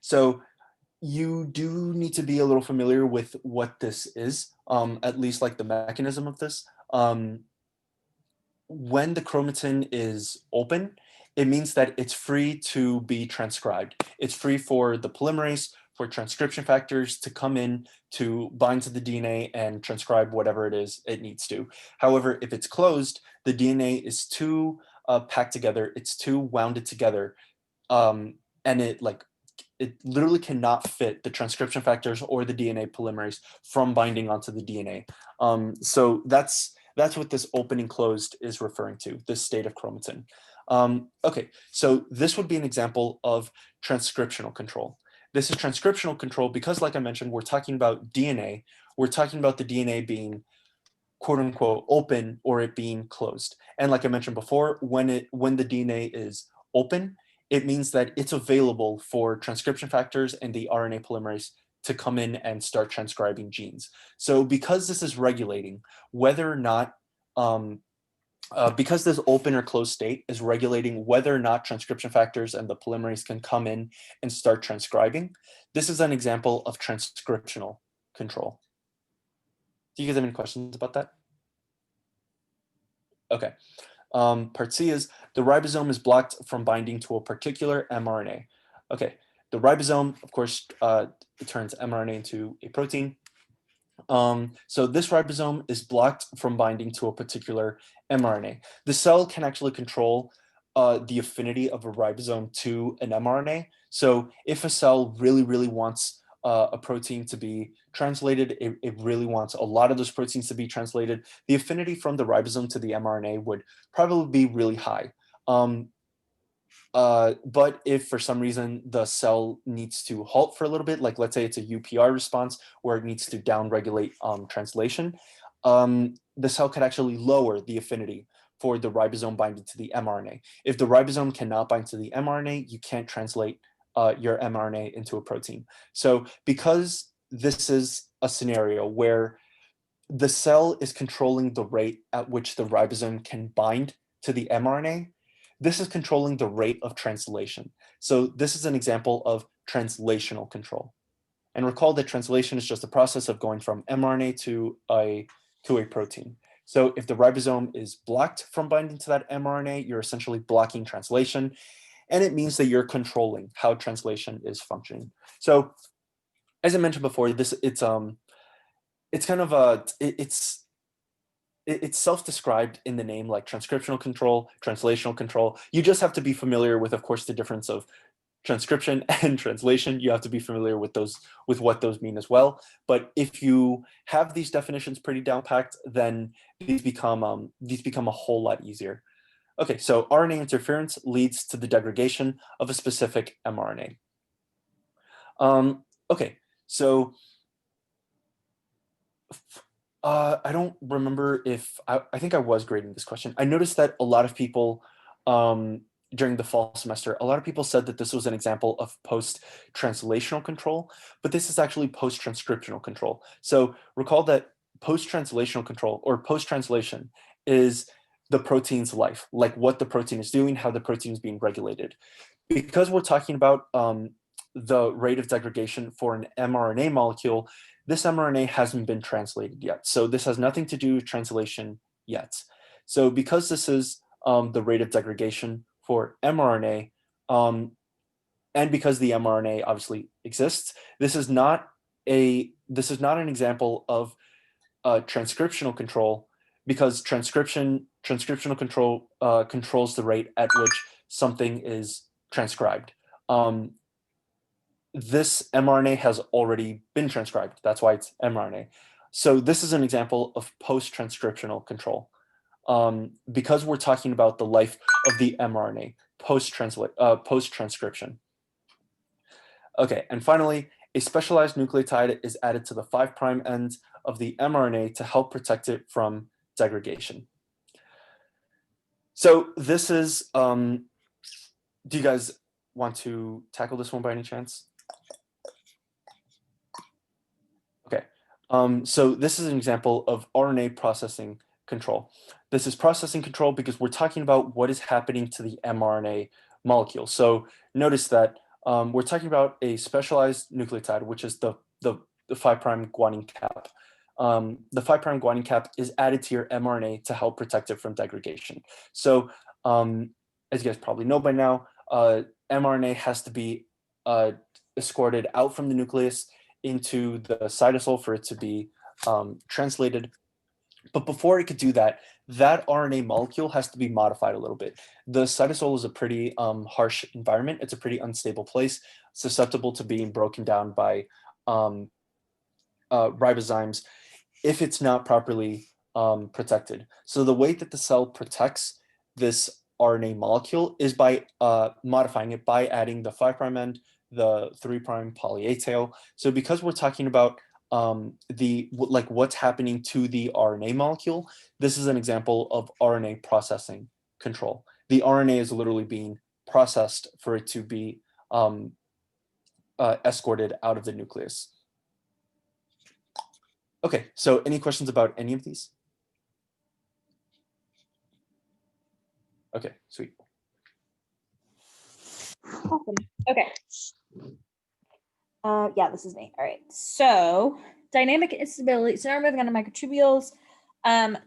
So you do need to be a little familiar with what this is, at least like the mechanism of this. When the chromatin is open, it means that it's free to be transcribed. It's free for the polymerase, for transcription factors to come in to bind to the DNA and transcribe whatever it is it needs to. However, if it's closed, the DNA is too packed together, it's too wounded together, and it literally cannot fit the transcription factors or the DNA polymerase from binding onto the DNA. So that's what this open and closed is referring to, this state of chromatin. Okay, so this would be an example of transcriptional control. This is transcriptional control because, like I mentioned, we're talking about DNA. We're talking about the DNA being quote unquote open or it being closed. And like I mentioned before, when the DNA is open, it means that it's available for transcription factors and the RNA polymerase to come in and start transcribing genes. So because this is regulating whether or not, because this open or closed state is regulating whether or not transcription factors and the polymerase can come in and start transcribing, this is an example of transcriptional control. Do you guys have any questions about that? Okay. Part C is the ribosome is blocked from binding to a particular mRNA. Okay, the ribosome, of course, it turns mRNA into a protein. So this ribosome is blocked from binding to a particular mRNA. The cell can actually control the affinity of a ribosome to an mRNA. So if a cell really wants a protein to be translated, it really wants a lot of those proteins to be translated, the affinity from the ribosome to the mRNA would probably be really high. But if for some reason the cell needs to halt for a little bit, like let's say it's a UPR response where it needs to downregulate translation, the cell could actually lower the affinity for the ribosome binding to the mRNA. If the ribosome cannot bind to the mRNA, you can't translate your mRNA into a protein. So because this is a scenario where the cell is controlling the rate at which the ribosome can bind to the mRNA, this is controlling the rate of translation. So this is an example of translational control. And recall that translation is just a process of going from mRNA to a protein. So if the ribosome is blocked from binding to that mRNA, you're essentially blocking translation. And it means that you're controlling how translation is functioning. So as I mentioned before, it's kind of it's self-described in the name, like transcriptional control, translational control. You just have to be familiar with, of course, the difference of transcription and translation. You have to be familiar with what those mean as well. But if you have these definitions pretty down packed, then these become a whole lot easier. Okay, so RNA interference leads to the degradation of a specific mRNA. Okay, so I don't remember if I think I was grading this question. I noticed that a lot of people during the fall semester, a lot of people said that this was an example of post-translational control, but this is actually post-transcriptional control. So recall that post-translational control or post-translation is the protein's life, like what the protein is doing, how the protein is being regulated. Because we're talking about the rate of degradation for an mRNA molecule, this mRNA hasn't been translated yet. So this has nothing to do with translation yet. So because this is the rate of degradation for mRNA, and because the mRNA obviously exists, this is not an example of transcriptional control, because transcriptional control controls the rate at which something is transcribed. this mRNA has already been transcribed. That's why it's mRNA. So this is an example of post-transcriptional control. Because we're talking about the life of the mRNA post-transcription. Okay, and finally, a specialized nucleotide is added to the 5' end of the mRNA to help protect it from degradation. So this is, do you guys want to tackle this one by any chance? Okay, so this is an example of RNA processing control. This is processing control because we're talking about what is happening to the mRNA molecule. So notice that we're talking about a specialized nucleotide, which is the 5' guanine cap. The 5' guanine cap is added to your mRNA to help protect it from degradation. So as you guys probably know by now, mRNA has to be escorted out from the nucleus into the cytosol for it to be translated. But before it could do that, that RNA molecule has to be modified a little bit. The cytosol is a pretty harsh environment. It's a pretty unstable place, susceptible to being broken down by ribozymes if it's not properly protected. So the way that the cell protects this RNA molecule is by modifying it by adding the 5' end, the 3' poly-A tail. So because we're talking about what's happening to the RNA molecule, this is an example of RNA processing control. The RNA is literally being processed for it to be escorted out of the nucleus. Okay, so any questions about any of these? Okay, sweet. Awesome. Okay. Yeah, this is me. All right. So dynamic instability. So now we're moving on to microtubules.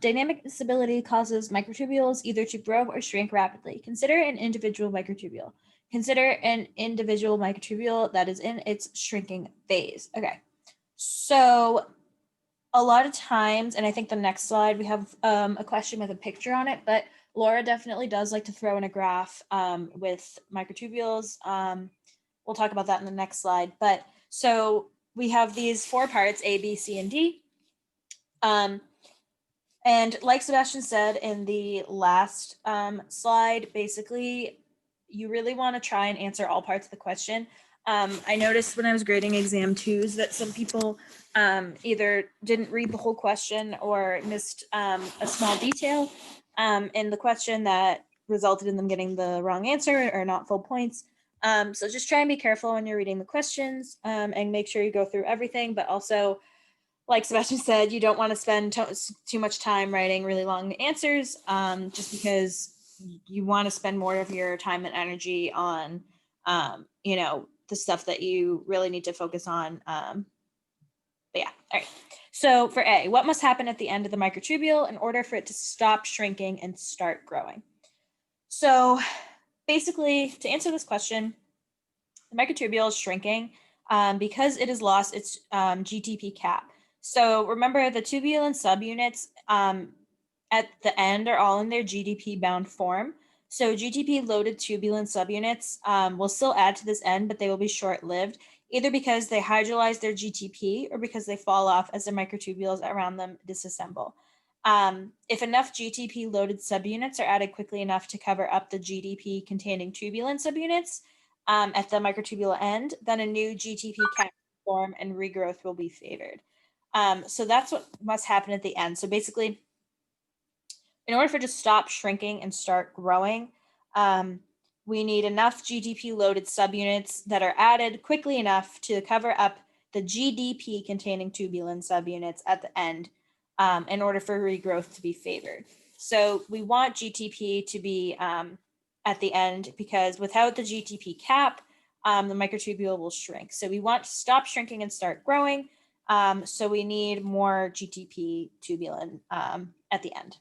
Dynamic instability causes microtubules either to grow or shrink rapidly. Consider an individual microtubule. Consider an individual microtubule that is in its shrinking phase. Okay. So a lot of times, and I think the next slide, we have a question with a picture on it, but Laura definitely does like to throw in a graph with microtubules. We'll talk about that in the next slide. But so we have these 4 parts, A, B, C, and D. And like Sebastian said in the last slide, basically, you really want to try and answer all parts of the question. I noticed when I was grading exam 2s that some people either didn't read the whole question or missed a small detail in the question that resulted in them getting the wrong answer or not full points. So just try and be careful when you're reading the questions and make sure you go through everything, but also, like Sebastian said, you don't want to spend too much time writing really long answers just because you want to spend more of your time and energy on, the stuff that you really need to focus on. But yeah, all right. So for A, what must happen at the end of the microtubule in order for it to stop shrinking and start growing? So basically, to answer this question, the microtubule is shrinking because it has lost its GTP cap. So remember, the tubulin subunits at the end are all in their GDP bound form. So GTP loaded tubulin subunits will still add to this end, but they will be short lived, either because they hydrolyze their GTP or because they fall off as the microtubules around them disassemble. If enough GTP loaded subunits are added quickly enough to cover up the GDP containing tubulin subunits at the microtubule end, then a new GTP cap form and regrowth will be favored. So that's what must happen at the end. So basically, in order for it to stop shrinking and start growing, we need enough GDP loaded subunits that are added quickly enough to cover up the GDP containing tubulin subunits at the end in order for regrowth to be favored. So we want GTP to be at the end because without the GTP cap, the microtubule will shrink. So we want to stop shrinking and start growing. So we need more GTP tubulin at the end.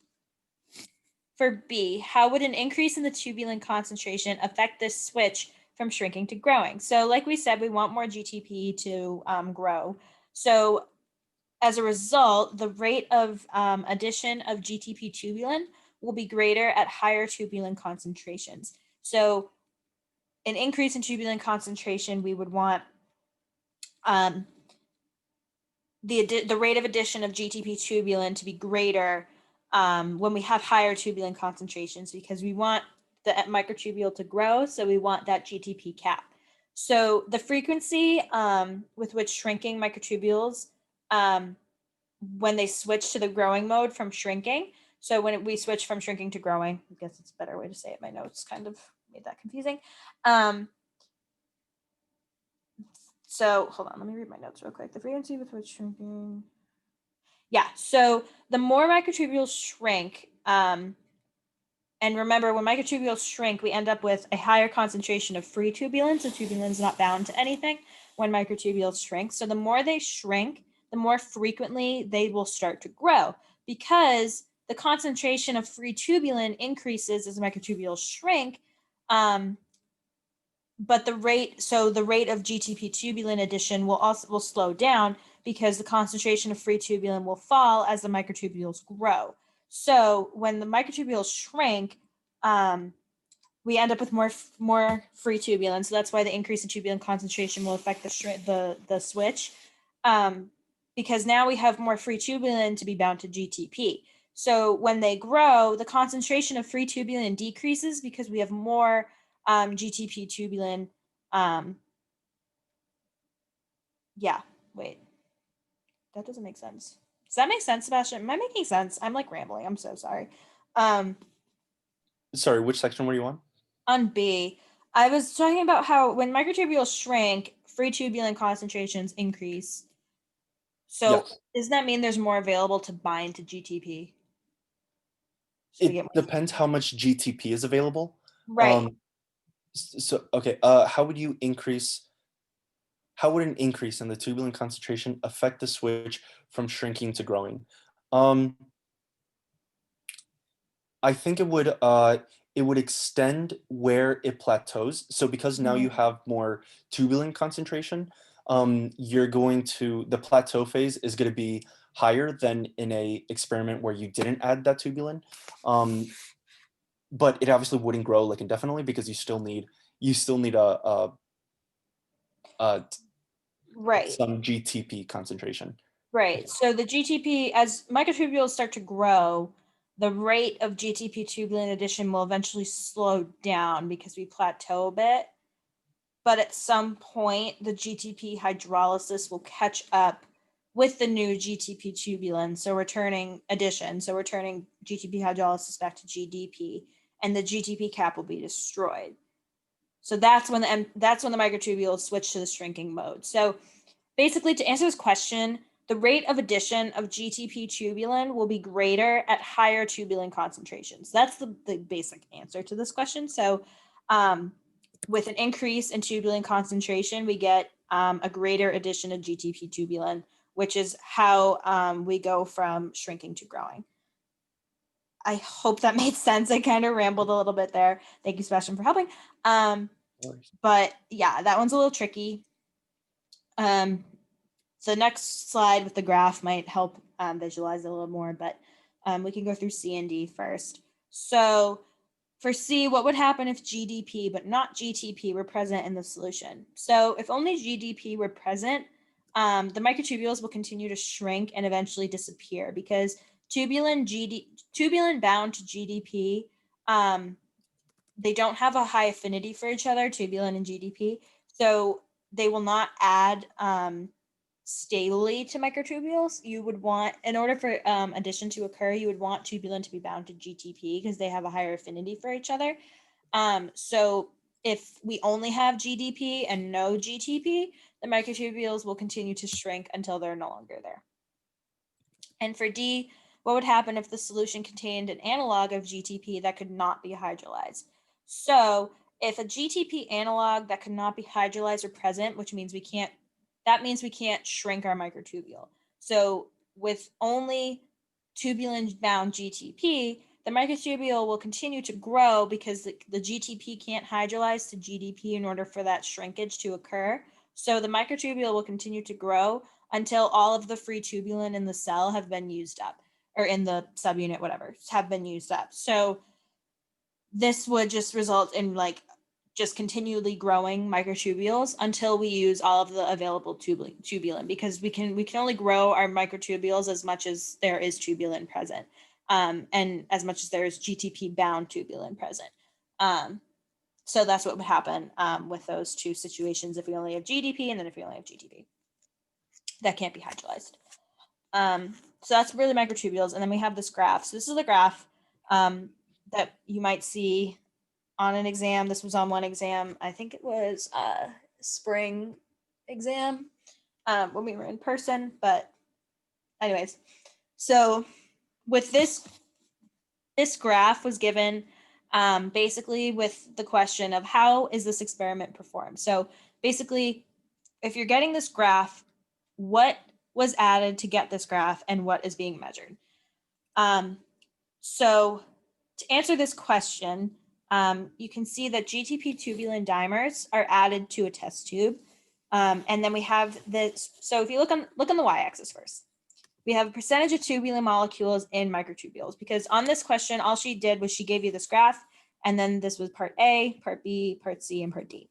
For B, how would an increase in the tubulin concentration affect this switch from shrinking to growing? So like we said, we want more GTP to grow. So as a result, the rate of addition of GTP tubulin will be greater at higher tubulin concentrations. So an increase in tubulin concentration, we would want the rate of addition of GTP tubulin to be greater when we have higher tubulin concentrations, because we want the microtubule to grow, so we want that GTP cap. So the frequency with which shrinking microtubules, when they switch to the growing mode from shrinking, so when we switch from shrinking to growing, I guess it's a better way to say it, my notes kind of made that confusing. So hold on, let me read my notes real quick. The frequency with which shrinking. Yeah, so the more microtubules shrink, and remember, when microtubules shrink, we end up with a higher concentration of free tubulin, so tubulin's not bound to anything when microtubules shrink. So the more they shrink, the more frequently they will start to grow, because the concentration of free tubulin increases as microtubules shrink, but the rate of GTP tubulin addition will slow down, because the concentration of free tubulin will fall as the microtubules grow. So when the microtubules shrink, we end up with more free tubulin. So that's why the increase in tubulin concentration will affect the switch, because now we have more free tubulin to be bound to GTP. So when they grow, the concentration of free tubulin decreases because we have more GTP tubulin. Yeah, wait. That doesn't make sense. Does that make sense, Sebastian? Am I making sense? I'm like rambling. I'm so sorry. Sorry, which section were you on? On B, I was talking about how when microtubules shrink, free tubulin concentrations increase. So Yes. does that mean there's more available to bind to GTP? It depends how much GTP is available. Right. So okay, how would an increase in the tubulin concentration affect the switch from shrinking to growing? I think it would extend where it plateaus. So because now you have more tubulin concentration, the plateau phase is going to be higher than in a experiment where you didn't add that tubulin. But it obviously wouldn't grow like indefinitely, because you still need Right. some GTP concentration. Right. So the GTP, as microtubules start to grow, the rate of GTP tubulin addition will eventually slow down because we plateau a bit. But at some point, the GTP hydrolysis will catch up with the new GTP tubulin. So we're turning addition. So we're turning GTP hydrolysis back to GDP, and the GTP cap will be destroyed. So that's when the microtubules switch to the shrinking mode. So basically, to answer this question, the rate of addition of GTP tubulin will be greater at higher tubulin concentrations. That's the basic answer to this question. So with an increase in tubulin concentration, we get a greater addition of GTP tubulin, which is how we go from shrinking to growing. I hope that made sense. I kind of rambled a little bit there. Thank you, Sebastian, for helping. But yeah, that one's a little tricky. So next slide with the graph might help visualize it a little more, but we can go through C and D first. So for C, what would happen if GDP but not GTP were present in the solution? So if only GDP were present, the microtubules will continue to shrink and eventually disappear, because tubulin bound to GDP, they don't have a high affinity for each other, tubulin and GDP. So they will not add stably to microtubules. You would want, in order for addition to occur, you would want tubulin to be bound to GTP because they have a higher affinity for each other. So if we only have GDP and no GTP, the microtubules will continue to shrink until they're no longer there. And for D, what would happen if the solution contained an analog of GTP that could not be hydrolyzed? So if a GTP analog that could not be hydrolyzed are present, which means we can't shrink our microtubule. So with only tubulin bound GTP, the microtubule will continue to grow because the GTP can't hydrolyze to GDP in order for that shrinkage to occur. So the microtubule will continue to grow until all of the free tubulin in the cell have been used up, or in the subunit, whatever, have been used up. So this would just result in like just continually growing microtubules until we use all of the available tubulin, because we can only grow our microtubules as much as there is tubulin present, and as much as there is GTP bound tubulin present. So that's what would happen with those two situations if we only have GDP and then if we only have GTP. That can't be hydrolyzed. So that's really microtubules. And then we have this graph. So this is the graph that you might see on an exam. This was on one exam. I think it was spring exam when we were in person. But anyways, so with this graph was given basically with the question of how is this experiment performed? So basically, if you're getting this graph, what was added to get this graph and what is being measured? So to answer this question, you can see that GTP tubulin dimers are added to a test tube. And then we have this. So if you look on the y-axis first, we have a percentage of tubulin molecules in microtubules, because on this question, all she did was she gave you this graph, and then this was part A, part B, part C, and part D.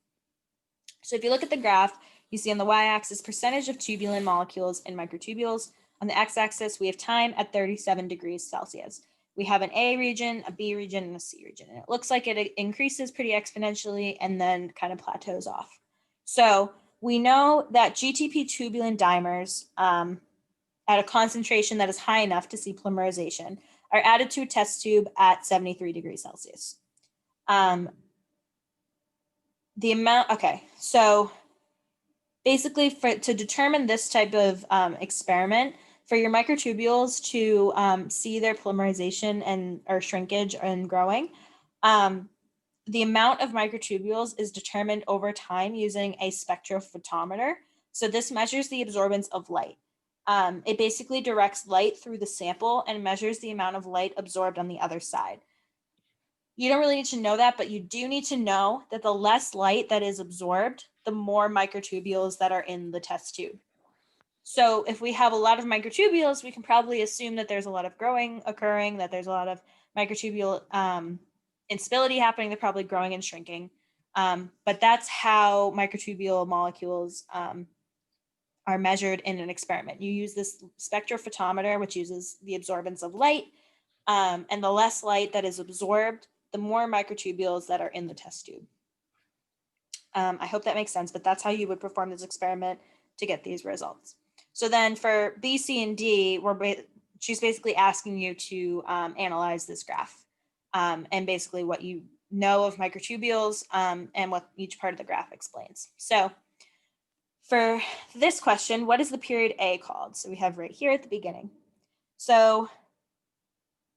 So if you look at the graph, you see on the y-axis percentage of tubulin molecules in microtubules. On the x-axis, we have time at 37 degrees Celsius. We have an A region, a B region, and a C region. And it looks like it increases pretty exponentially and then kind of plateaus off. So we know that GTP tubulin dimers at a concentration that is high enough to see polymerization are added to a test tube at 73 degrees Celsius. The amount, okay, so basically to determine this type of experiment, for your microtubules to see their polymerization and or shrinkage and growing, the amount of microtubules is determined over time using a spectrophotometer. So this measures the absorbance of light. It basically directs light through the sample and measures the amount of light absorbed on the other side. You don't really need to know that, but you do need to know that the less light that is absorbed, the more microtubules that are in the test tube. So if we have a lot of microtubules, we can probably assume that there's a lot of growing occurring, that there's a lot of microtubule instability happening. They're probably growing and shrinking. But that's how microtubule molecules are measured in an experiment. You use this spectrophotometer, which uses the absorbance of light, and the less light that is absorbed, the more microtubules that are in the test tube. I hope that makes sense, but that's how you would perform this experiment to get these results. So then for B, C, and D, she's basically asking you to analyze this graph and basically what you know of microtubules and what each part of the graph explains. So for this question, what is the period A called? So we have right here at the beginning. So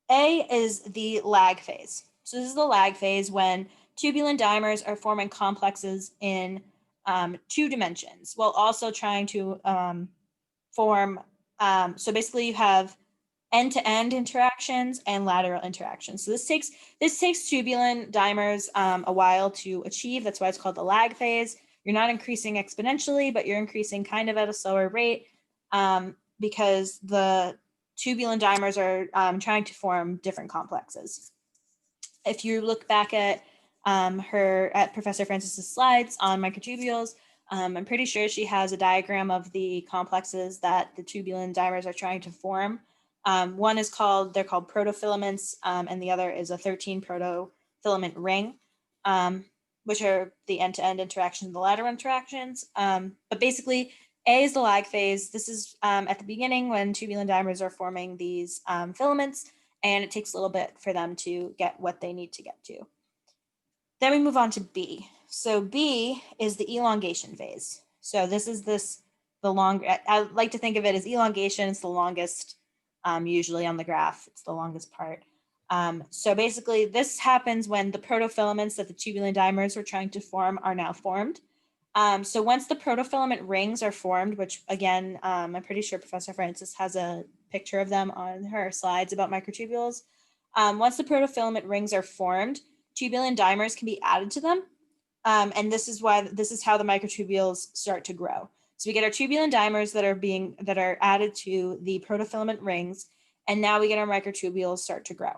A is the lag phase. So this is the lag phase when tubulin dimers are forming complexes in 2 dimensions while also trying to form, so basically you have end-to-end interactions and lateral interactions. So this takes tubulin dimers a while to achieve. That's why it's called the lag phase. You're not increasing exponentially, but you're increasing kind of at a slower rate because the tubulin dimers are trying to form different complexes. If you look back at Professor Francis's slides on microtubules, I'm pretty sure she has a diagram of the complexes that the tubulin dimers are trying to form. One is they're called protofilaments, and the other is a 13 protofilament ring, which are the end-to-end interactions, the lateral interactions. But basically, A is the lag phase. This is at the beginning when tubulin dimers are forming these filaments, and it takes a little bit for them to get what they need to get to. Then we move on to B. So B is the elongation phase. So this is the long, I like to think of it as elongation. It's the longest, usually on the graph. It's the longest part. So basically this happens when the protofilaments that the tubulin dimers were trying to form are now formed. So once the protofilament rings are formed, which again, I'm pretty sure Professor Francis has a picture of them on her slides about microtubules. Once the protofilament rings are formed, tubulin dimers can be added to them. And this is how the microtubules start to grow. So we get our tubulin dimers that are added to the protofilament rings, and now we get our microtubules start to grow.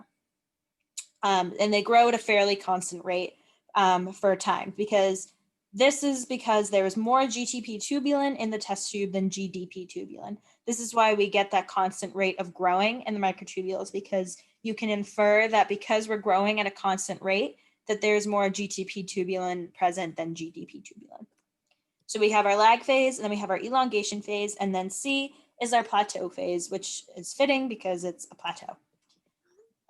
And they grow at a fairly constant rate for time, because this is because there is more GTP tubulin in the test tube than GDP tubulin. This is why we get that constant rate of growing in the microtubules, because you can infer that because we're growing at a constant rate, that there's more GTP tubulin present than GDP tubulin. So we have our lag phase, and then we have our elongation phase, and then C is our plateau phase, which is fitting because it's a plateau.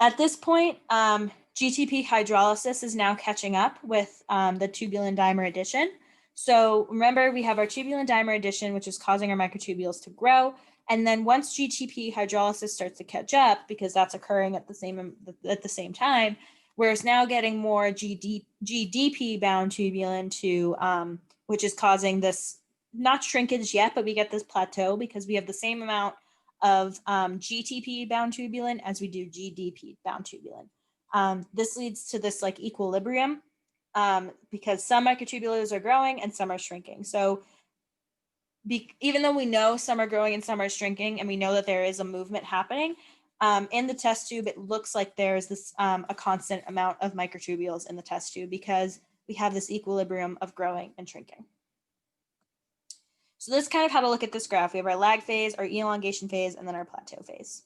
At this point, GTP hydrolysis is now catching up with the tubulin dimer addition. So remember, we have our tubulin dimer addition, which is causing our microtubules to grow. And then once GTP hydrolysis starts to catch up, because that's occurring at the same time, we're now getting more GDP bound tubulin to, which is causing this, not shrinkage yet, but we get this plateau because we have the same amount of GTP bound tubulin as we do GDP bound tubulin. This leads to this like equilibrium because some microtubules are growing and some are shrinking. So even though we know some are growing and some are shrinking, and we know that there is a movement happening, in the test tube, it looks like there's this a constant amount of microtubules in the test tube because we have this equilibrium of growing and shrinking. So this is kind of how to look at this graph. We have our lag phase, our elongation phase, and then our plateau phase.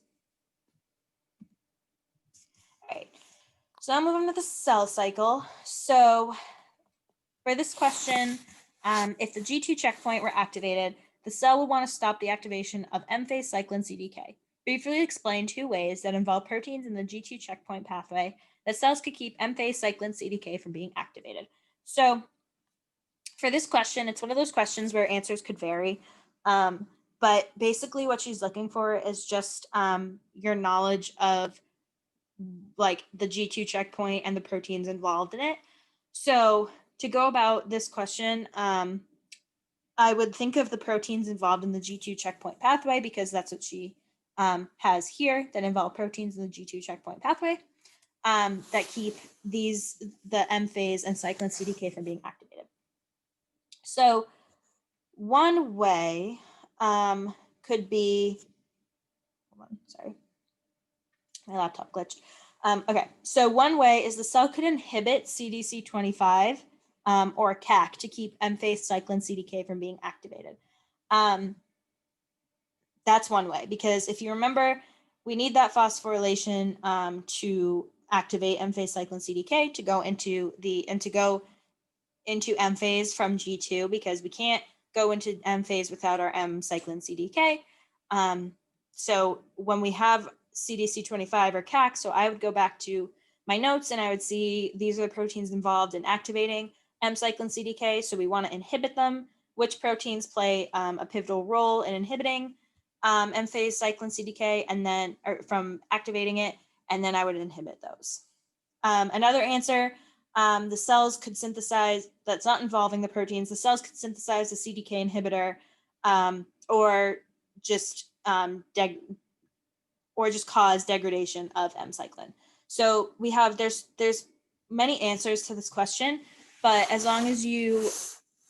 All right, so now moving to the cell cycle. So for this question, if the G2 checkpoint were activated, the cell would want to stop the activation of M-phase cyclin CDK. Briefly explain two ways that involve proteins in the G2 checkpoint pathway that cells could keep M-phase cyclin CDK from being activated. So for this question, it's one of those questions where answers could vary. But basically what she's looking for is just your knowledge of like the G2 checkpoint and the proteins involved in it. So to go about this question, I would think of the proteins involved in the G2 checkpoint pathway because that's what she has here, that involve proteins in the G2 checkpoint pathway that keep the M phase and cyclin CDK from being activated. So one way could be, hold on, sorry, my laptop glitched. Okay, so one way is the cell could inhibit CDC25 or CAC to keep M-phase cyclin CDK from being activated. That's one way, because if you remember, we need that phosphorylation to activate M-phase cyclin CDK to go into M phase from G2, because we can't go into M phase without our M cyclin CDK. So when we have CDC25 or CAC, so I would go back to my notes and I would see these are the proteins involved in activating M cyclin CDK. So we want to inhibit them. Which proteins play a pivotal role in inhibiting M phase cyclin CDK and then from activating it, and then I would inhibit those. Another answer, the cells could synthesize, that's not involving the proteins, the cells could synthesize a CDK inhibitor or just cause degradation of M cyclin. So we have, there's many answers to this question, but as long as you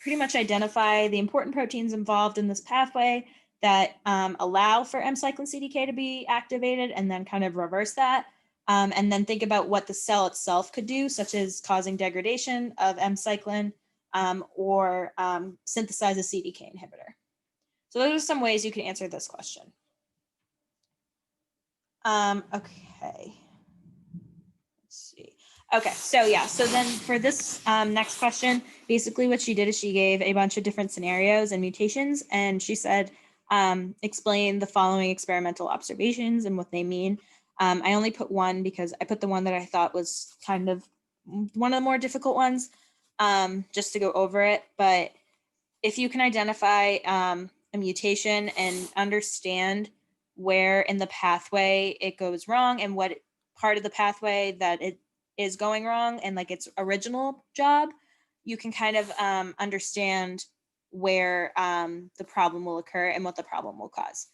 pretty much identify the important proteins involved in this pathway that allow for M cyclin CDK to be activated and then kind of reverse that, and then think about what the cell itself could do, such as causing degradation of M cyclin or synthesize a CDK inhibitor. So those are some ways you can answer this question. Okay. Let's see. Okay, so yeah, so then for this next question, basically what she did is she gave a bunch of different scenarios and mutations, and she said, explain the following experimental observations and what they mean. I only put one because I put the one that I thought was kind of one of the more difficult ones, just to go over it. But if you can identify a mutation and understand where in the pathway it goes wrong and what part of the pathway that it is going wrong and like its original job, you can kind of understand where the problem will occur and what the problem will cause.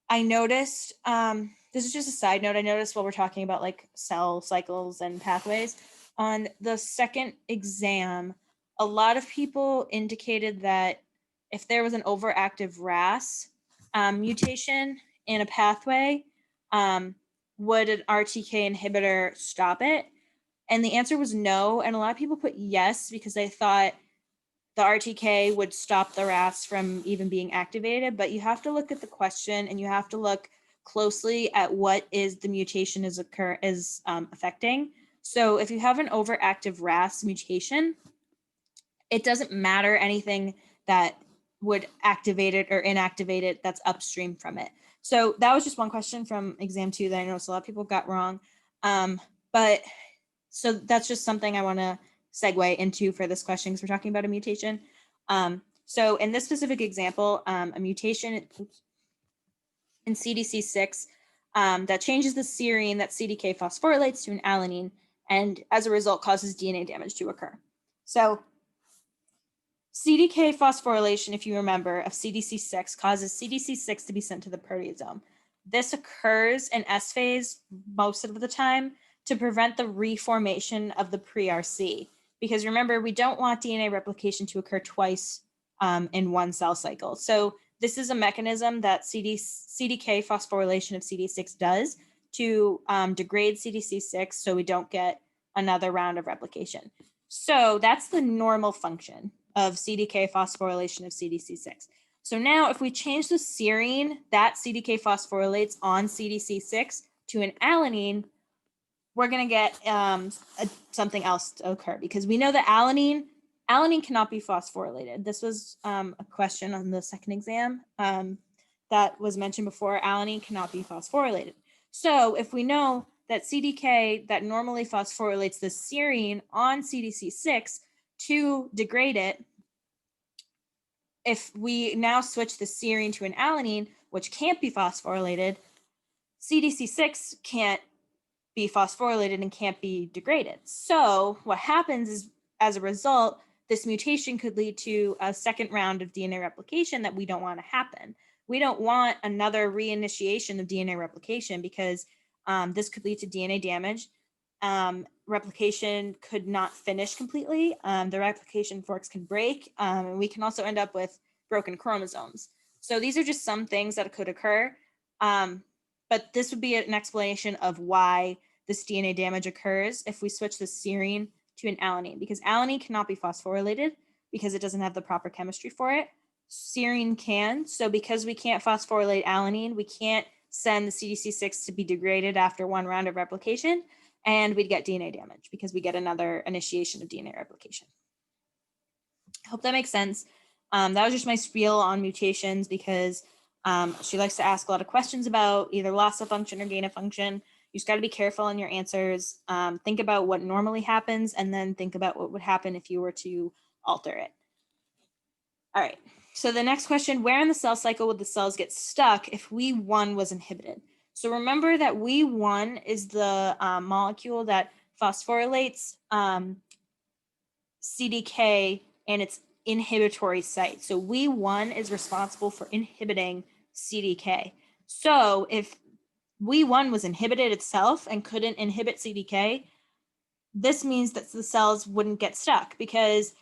I noticed, this is just a side note, I noticed while we're talking about like cell cycles and pathways, on the second exam, a lot of people indicated that if there was an overactive RAS mutation in a pathway, would an RTK inhibitor stop it? And the answer was no. And a lot of people put yes because they thought the RTK would stop the RAS from even being activated. But you have to look at the question and you have to look closely at what is the mutation is affecting. So if you have an overactive RAS mutation, it doesn't matter anything that would activate it or inactivate it that's upstream from it. So that was just one question from exam 2 that I noticed a lot of people got wrong. But so that's just something I want to segue into for this question because we're talking about a mutation. So in this specific example, a mutation in CDC6 that changes the serine that CDK phosphorylates to an alanine, and as a result causes DNA damage to occur. So CDK phosphorylation, if you remember, of CDC6 causes CDC6 to be sent to the proteasome. This occurs in S phase most of the time to prevent the reformation of the pre-RC. Because remember, we don't want DNA replication to occur twice in one cell cycle. So this is a mechanism that CDK phosphorylation of CD6 does to degrade CDC6 so we don't get another round of replication. So that's the normal function of CDK phosphorylation of CDC6. So now if we change the serine that CDK phosphorylates on CDC6 to an alanine, we're going to get something else to occur because we know that alanine cannot be phosphorylated. This was a question on the second exam that was mentioned before. Alanine cannot be phosphorylated. So if we know that CDK that normally phosphorylates the serine on CDC6 to degrade it, if we now switch the serine to an alanine, which can't be phosphorylated, CDC6 can't be phosphorylated and can't be degraded. So what happens is, as a result, this mutation could lead to a second round of DNA replication that we don't want to happen. We don't want another reinitiation of DNA replication because this could lead to DNA damage. Replication could not finish completely. The replication forks can break, and we can also end up with broken chromosomes. So these are just some things that could occur. But this would be an explanation of why this DNA damage occurs if we switch the serine to an alanine, because alanine cannot be phosphorylated because it doesn't have the proper chemistry for it. Serine can. So because we can't phosphorylate alanine, we can't send the CDC6 to be degraded after one round of replication, and we'd get DNA damage because we get another initiation of DNA replication. I hope that makes sense. That was just my spiel on mutations because she likes to ask a lot of questions about either loss of function or gain of function. You just got to be careful in your answers. Think about what normally happens and then think about what would happen if you were to alter it. All right, so the next question, where in the cell cycle would the cells get stuck if WEE1 was inhibited? So remember that WEE1 is the molecule that phosphorylates CDK and its inhibitory site. So WEE1 is responsible for inhibiting CDK. So if WEE1 was inhibited itself and couldn't inhibit CDK, this means that the cells wouldn't get stuck because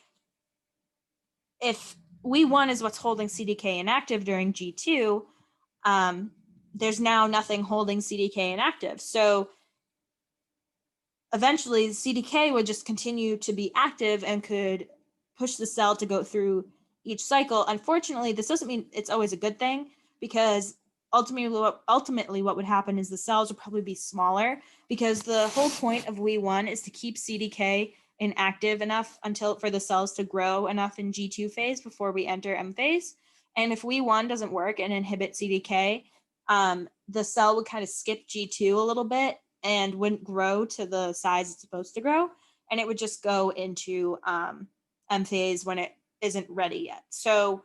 if WEE1 is what's holding CDK inactive during G2, there's now nothing holding CDK inactive. So eventually CDK would just continue to be active and could push the cell to go through each cycle. Unfortunately, this doesn't mean it's always a good thing because ultimately what would happen is the cells would probably be smaller because the whole point of WEE1 is to keep CDK inactive enough until for the cells to grow enough in G2 phase before we enter M phase. And if WEE1 doesn't work and inhibit CDK, the cell would kind of skip G2 a little bit and wouldn't grow to the size it's supposed to grow. And it would just go into M phase when it isn't ready yet. So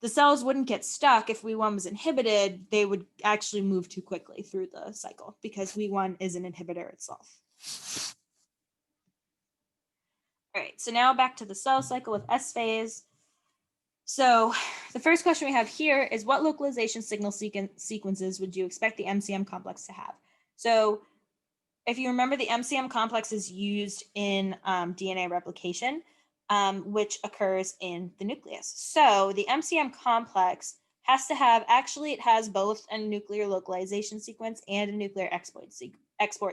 the cells wouldn't get stuck if WEE1 was inhibited. They would actually move too quickly through the cycle because WEE1 is an inhibitor itself. All right, so now back to the cell cycle with S phase. So the first question we have here is what localization signal sequences would you expect the MCM complex to have? So if you remember, the MCM complex is used in DNA replication, which occurs in the nucleus. So the MCM complex has to have, actually it has both a nuclear localization sequence and a nuclear export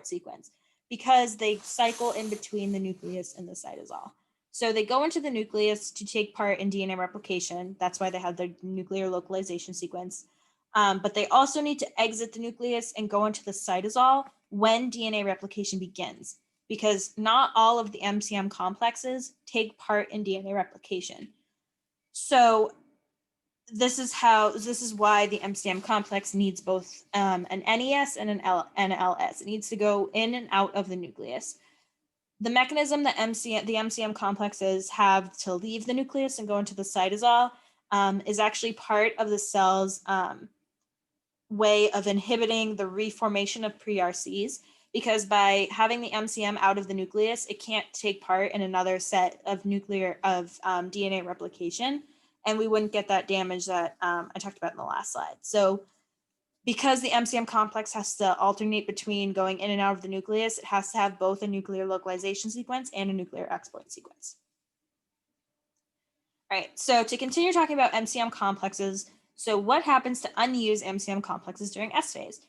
sequence. because they cycle in between the nucleus and the cytosol. So they go into the nucleus to take part in DNA replication. That's why they have their nuclear localization sequence. But they also need to exit the nucleus and go into the cytosol when DNA replication begins, because not all of the MCM complexes take part in DNA replication. So this is why the MCM complex needs both an NES and an LS. It needs to go in and out of the nucleus. The mechanism that the MCM complexes have to leave the nucleus and go into the cytosol is actually part of the cell's way of inhibiting the reformation of pre-RCs, because by having the MCM out of the nucleus, it can't take part in another set of DNA replication, and we wouldn't get that damage that I talked about in the last slide. So because the MCM complex has to alternate between going in and out of the nucleus, it has to have both a nuclear localization sequence and a nuclear exploit sequence. All right, so to continue talking about MCM complexes, so what happens to unused MCM complexes during S phase?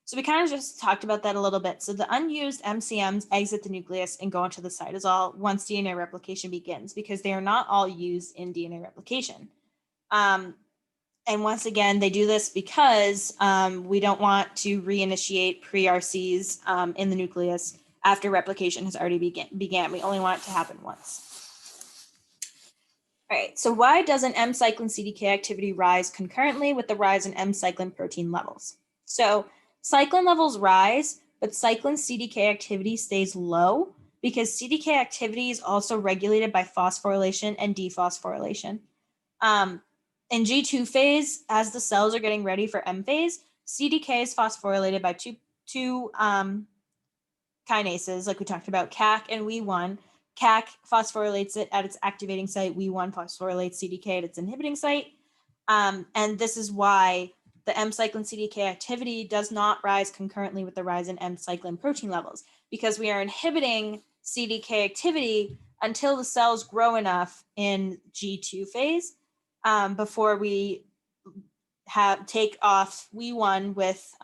So we kind of just talked about that a little bit. So the unused MCMs exit the nucleus and go into the cytosol once DNA replication begins, because they are not all used in DNA replication. And once again, they do this because we don't want to reinitiate pre-RCs in the nucleus after replication has already began. We only want it to happen once. All right, so why doesn't M-cyclin CDK activity rise concurrently with the rise in M-cyclin protein levels? So cyclin levels rise, but cyclin CDK activity stays low because CDK activity is also regulated by phosphorylation and dephosphorylation. In G2 phase, as the cells are getting ready for M phase, CDK is phosphorylated by two kinases, like we talked about, CAC and WEE1. CAC phosphorylates it at its activating site. WEE1 phosphorylates CDK at its inhibiting site. And this is why the M-cyclin CDK activity does not rise concurrently with the rise in M-cyclin protein levels, because we are inhibiting CDK activity until the cells grow enough in G2 phase before we take off WEE1 with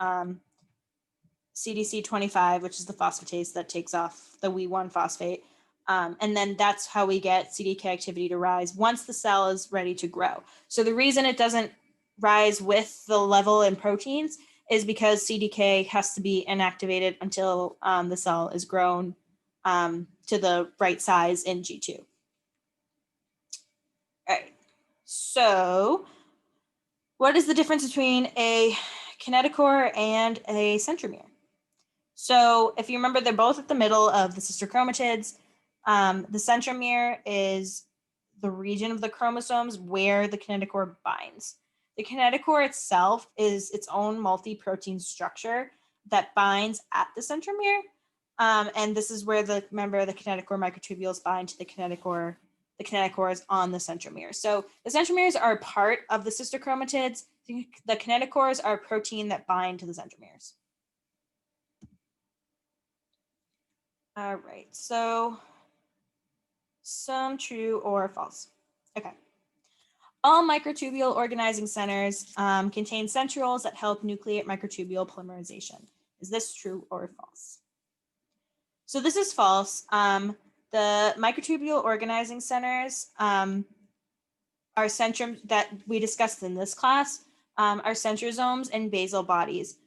CDC25, which is the phosphatase that takes off the WEE1 phosphate. And then that's how we get CDK activity to rise once the cell is ready to grow. So the reason it doesn't rise with the level in proteins is because CDK has to be inactivated until the cell is grown to the right size in G2. All right, so what is the difference between a kinetochore and a centromere? So if you remember, they're both at the middle of the sister chromatids. The centromere is the region of the chromosomes where the kinetochore binds. The kinetochore itself is its own multi-protein structure that binds at the centromere. And this is where the kinetochore microtubules bind to the kinetochore is on the centromere. So the centromeres are part of the sister chromatids. The kinetochores are a protein that bind to the centromeres. All right, so some true or false. Okay. All microtubule organizing centers contain centrioles that help nucleate microtubule polymerization. Is this true or false? So this is false. The microtubule organizing centers are centrum that we discussed in this class are centrosomes and basal bodies.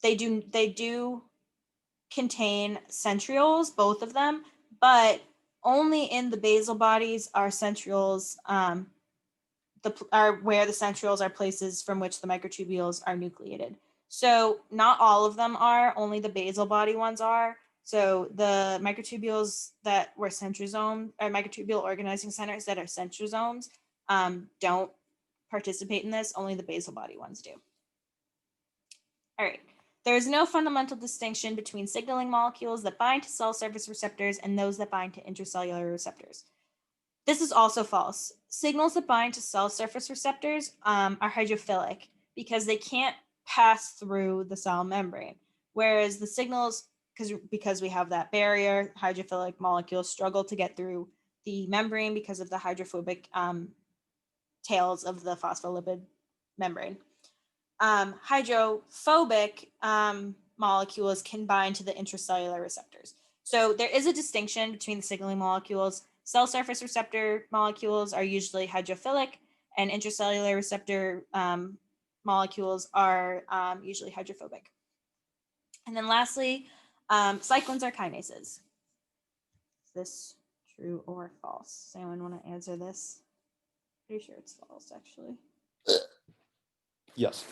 They do contain centrioles, both of them, but only in the basal bodies are centrioles are where the centrioles are places from which the microtubules are nucleated. So not all of them are, only the basal body ones are. So the microtubules that were centrosome, or microtubule organizing centers that are centrosomes don't participate in this, only the basal body ones do. All right. There is no fundamental distinction between signaling molecules that bind to cell surface receptors and those that bind to intracellular receptors. This is also false. Signals that bind to cell surface receptors are hydrophilic because they can't pass through the cell membrane, whereas the signals, because we have that barrier, hydrophilic molecules struggle to get through the membrane because of the hydrophobic tails of the phospholipid membrane. Hydrophobic molecules can bind to the intracellular receptors. So there is a distinction between the signaling molecules. Cell surface receptor molecules are usually hydrophilic, and intracellular receptor molecules are usually hydrophobic. And then lastly, cyclins are kinases. Is this true or false? Does anyone want to answer this? Pretty sure it's false, actually. Yes.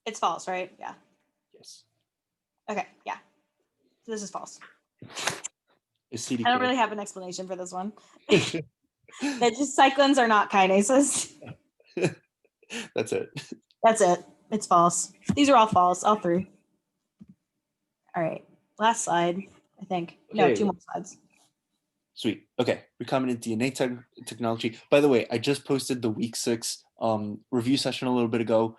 It's false, right? Yeah. Yes. Okay, yeah. So this is false. Is CDK? I don't really have an explanation for this one. That just cyclins are not kinases. That's it. That's it. It's false. These are all false, all three. All right, last slide, I think. No, Okay. 2 more slides. Sweet. Okay. Recombinant DNA technology. By the way, I just posted the week 6 review session a little bit ago.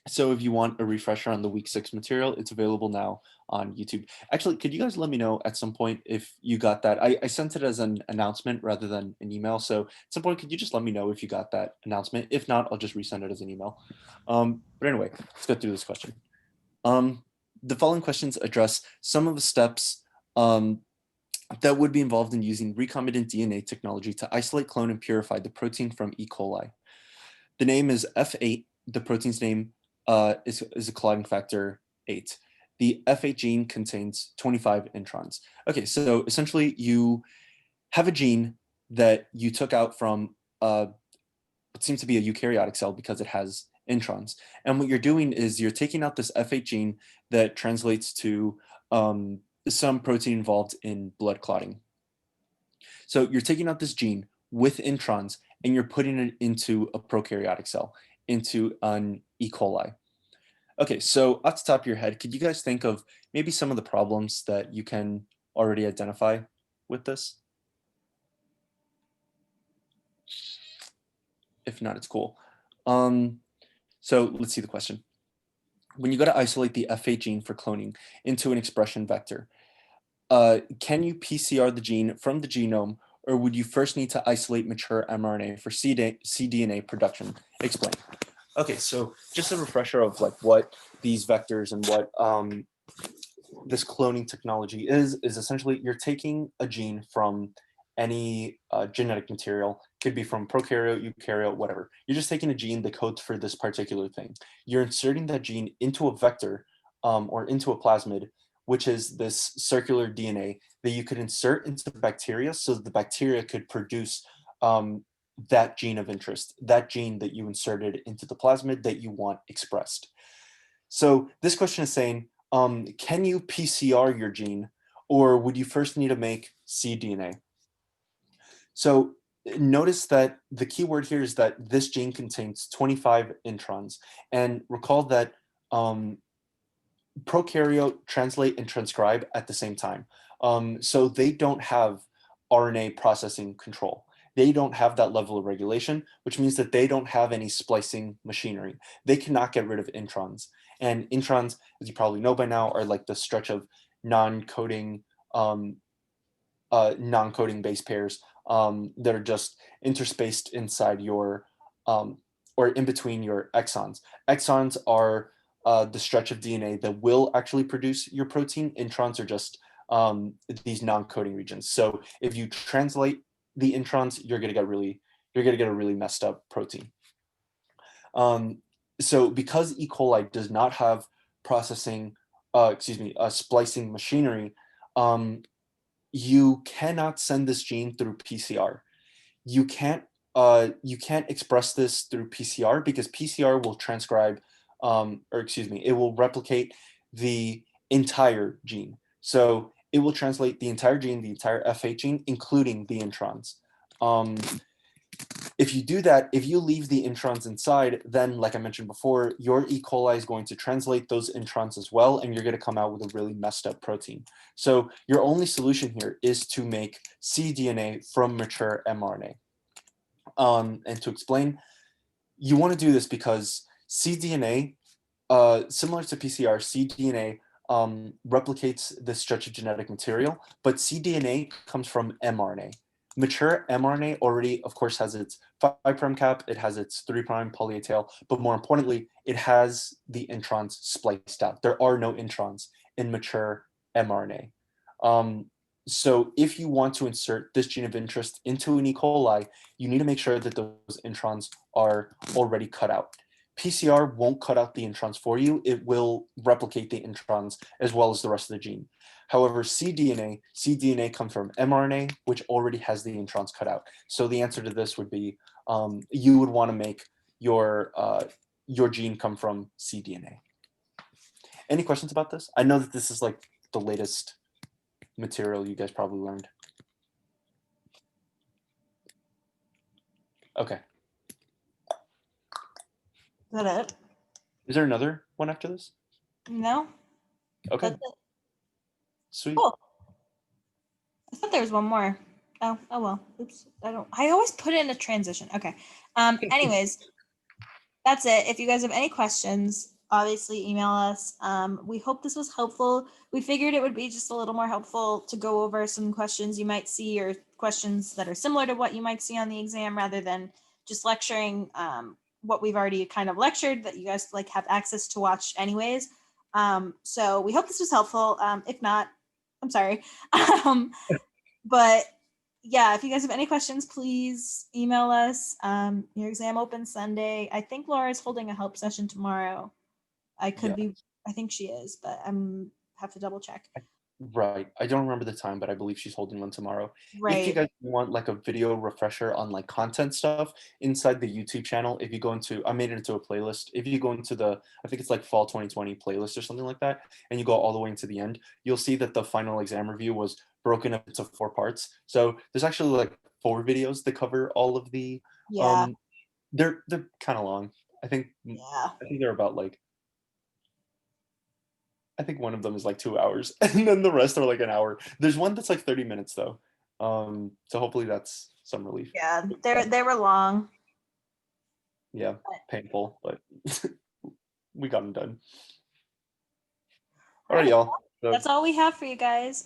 So if you want a refresher on the week 6 material, it's available now on YouTube. Actually, could you guys let me know at some point if you got that? I sent it as an announcement rather than an email. So at some point, could you just let me know if you got that announcement? If not, I'll just resend it as an email. But anyway, let's go through this question. The following questions address some of the steps that would be involved in using recombinant DNA technology to isolate, clone, and purify the protein from E. coli. The name is F8. The protein's name is a clotting factor 8. The F8 gene contains 25 introns. Okay, so essentially you have a gene that you took out from what seems to be a eukaryotic cell because it has introns. And what you're doing is you're taking out this F8 gene that translates to some protein involved in blood clotting. So you're taking out this gene with introns and you're putting it into a prokaryotic cell, into an E. coli. Okay, so off the top of your head, could you guys think of maybe some of the problems that you can already identify with this? If not, it's cool. So let's see the question. When you go to isolate the F8 gene for cloning into an expression vector, can you PCR the gene from the genome, or would you first need to isolate mature mRNA for cDNA production? Explain. Okay, so just a refresher of like what these vectors and what this cloning technology is essentially you're taking a gene from any genetic material, could be from prokaryote, eukaryote, whatever. You're just taking a gene that codes for this particular thing. You're inserting that gene into a vector or into a plasmid, which is this circular DNA that you could insert into the bacteria so that the bacteria could produce that gene of interest, that gene that you inserted into the plasmid that you want expressed. So this question is saying, can you PCR your gene, or would you first need to make cDNA? So notice that the key word here is that this gene contains 25 introns. And recall that prokaryote translate and transcribe at the same time. So they don't have RNA processing control. They don't have that level of regulation, which means that they don't have any splicing machinery. They cannot get rid of introns. And introns, as you probably know by now, are like the stretch of non-coding base pairs that are just interspaced inside your or in between your exons. Exons are the stretch of DNA that will actually produce your protein. Introns are just these non-coding regions. So if you translate the introns, you're gonna get a really messed up protein. So because E. coli does not have splicing machinery, you cannot send this gene through PCR. You can't express this through PCR because PCR will transcribe, it will replicate the entire gene. So it will translate the entire gene, the entire F8 gene, including the introns. If you do that, if you leave the introns inside, then like I mentioned before, your E. coli is going to translate those introns as well, and you're going to come out with a really messed up protein. So your only solution here is to make cDNA from mature mRNA. And to explain, you want to do this because cDNA, similar to PCR, cDNA replicates this stretch of genetic material, but cDNA comes from mRNA. Mature mRNA already, of course, has its 5' cap, it has its 3' poly A tail, but more importantly, it has the introns spliced out. There are no introns in mature mRNA. So if you want to insert this gene of interest into an E. coli, you need to make sure that those introns are already cut out. PCR won't cut out the introns for you. It will replicate the introns as well as the rest of the gene. However, cDNA comes from mRNA, which already has the introns cut out. So the answer to this would be you would want to make your gene come from cDNA. Any questions about this? I know that this is like the latest material you guys probably learned. Okay. Is that it? Is there another one after this? No? Okay, That's it. sweet. Cool. I thought there was one more. Oh well. Oops. I always put in a transition. Okay. Anyways, that's it. If you guys have any questions, obviously email us. We hope this was helpful. We figured it would be just a little more helpful to go over some questions you might see or questions that are similar to what you might see on the exam rather than just lecturing what we've already kind of lectured that you guys like have access to watch anyways. So we hope this was helpful. If not, I'm sorry. But yeah, if you guys have any questions, please email us. Your exam opens Sunday. I think Laura's holding a help session tomorrow. I think she is, but have to double check. Right. I don't remember the time, but I believe she's holding one tomorrow. If you Right. guys want like a video refresher on like content stuff inside the YouTube channel, if you go into, I made it into a playlist. If you go into the, I think it's like fall 2020 playlist or something like that, and you go all the way into the end, you'll see that the final exam review was broken up into 4 parts. So there's actually like 4 videos that cover all of the, Yeah. they're kind of long. I think they're about like, I think one of them is like 2 hours, and then the rest are like an hour. There's one that's like 30 minutes though. So hopefully that's some relief. Yeah. They were long. Yeah, painful, but we got them done. All right, y'all. So That's all we have for you guys.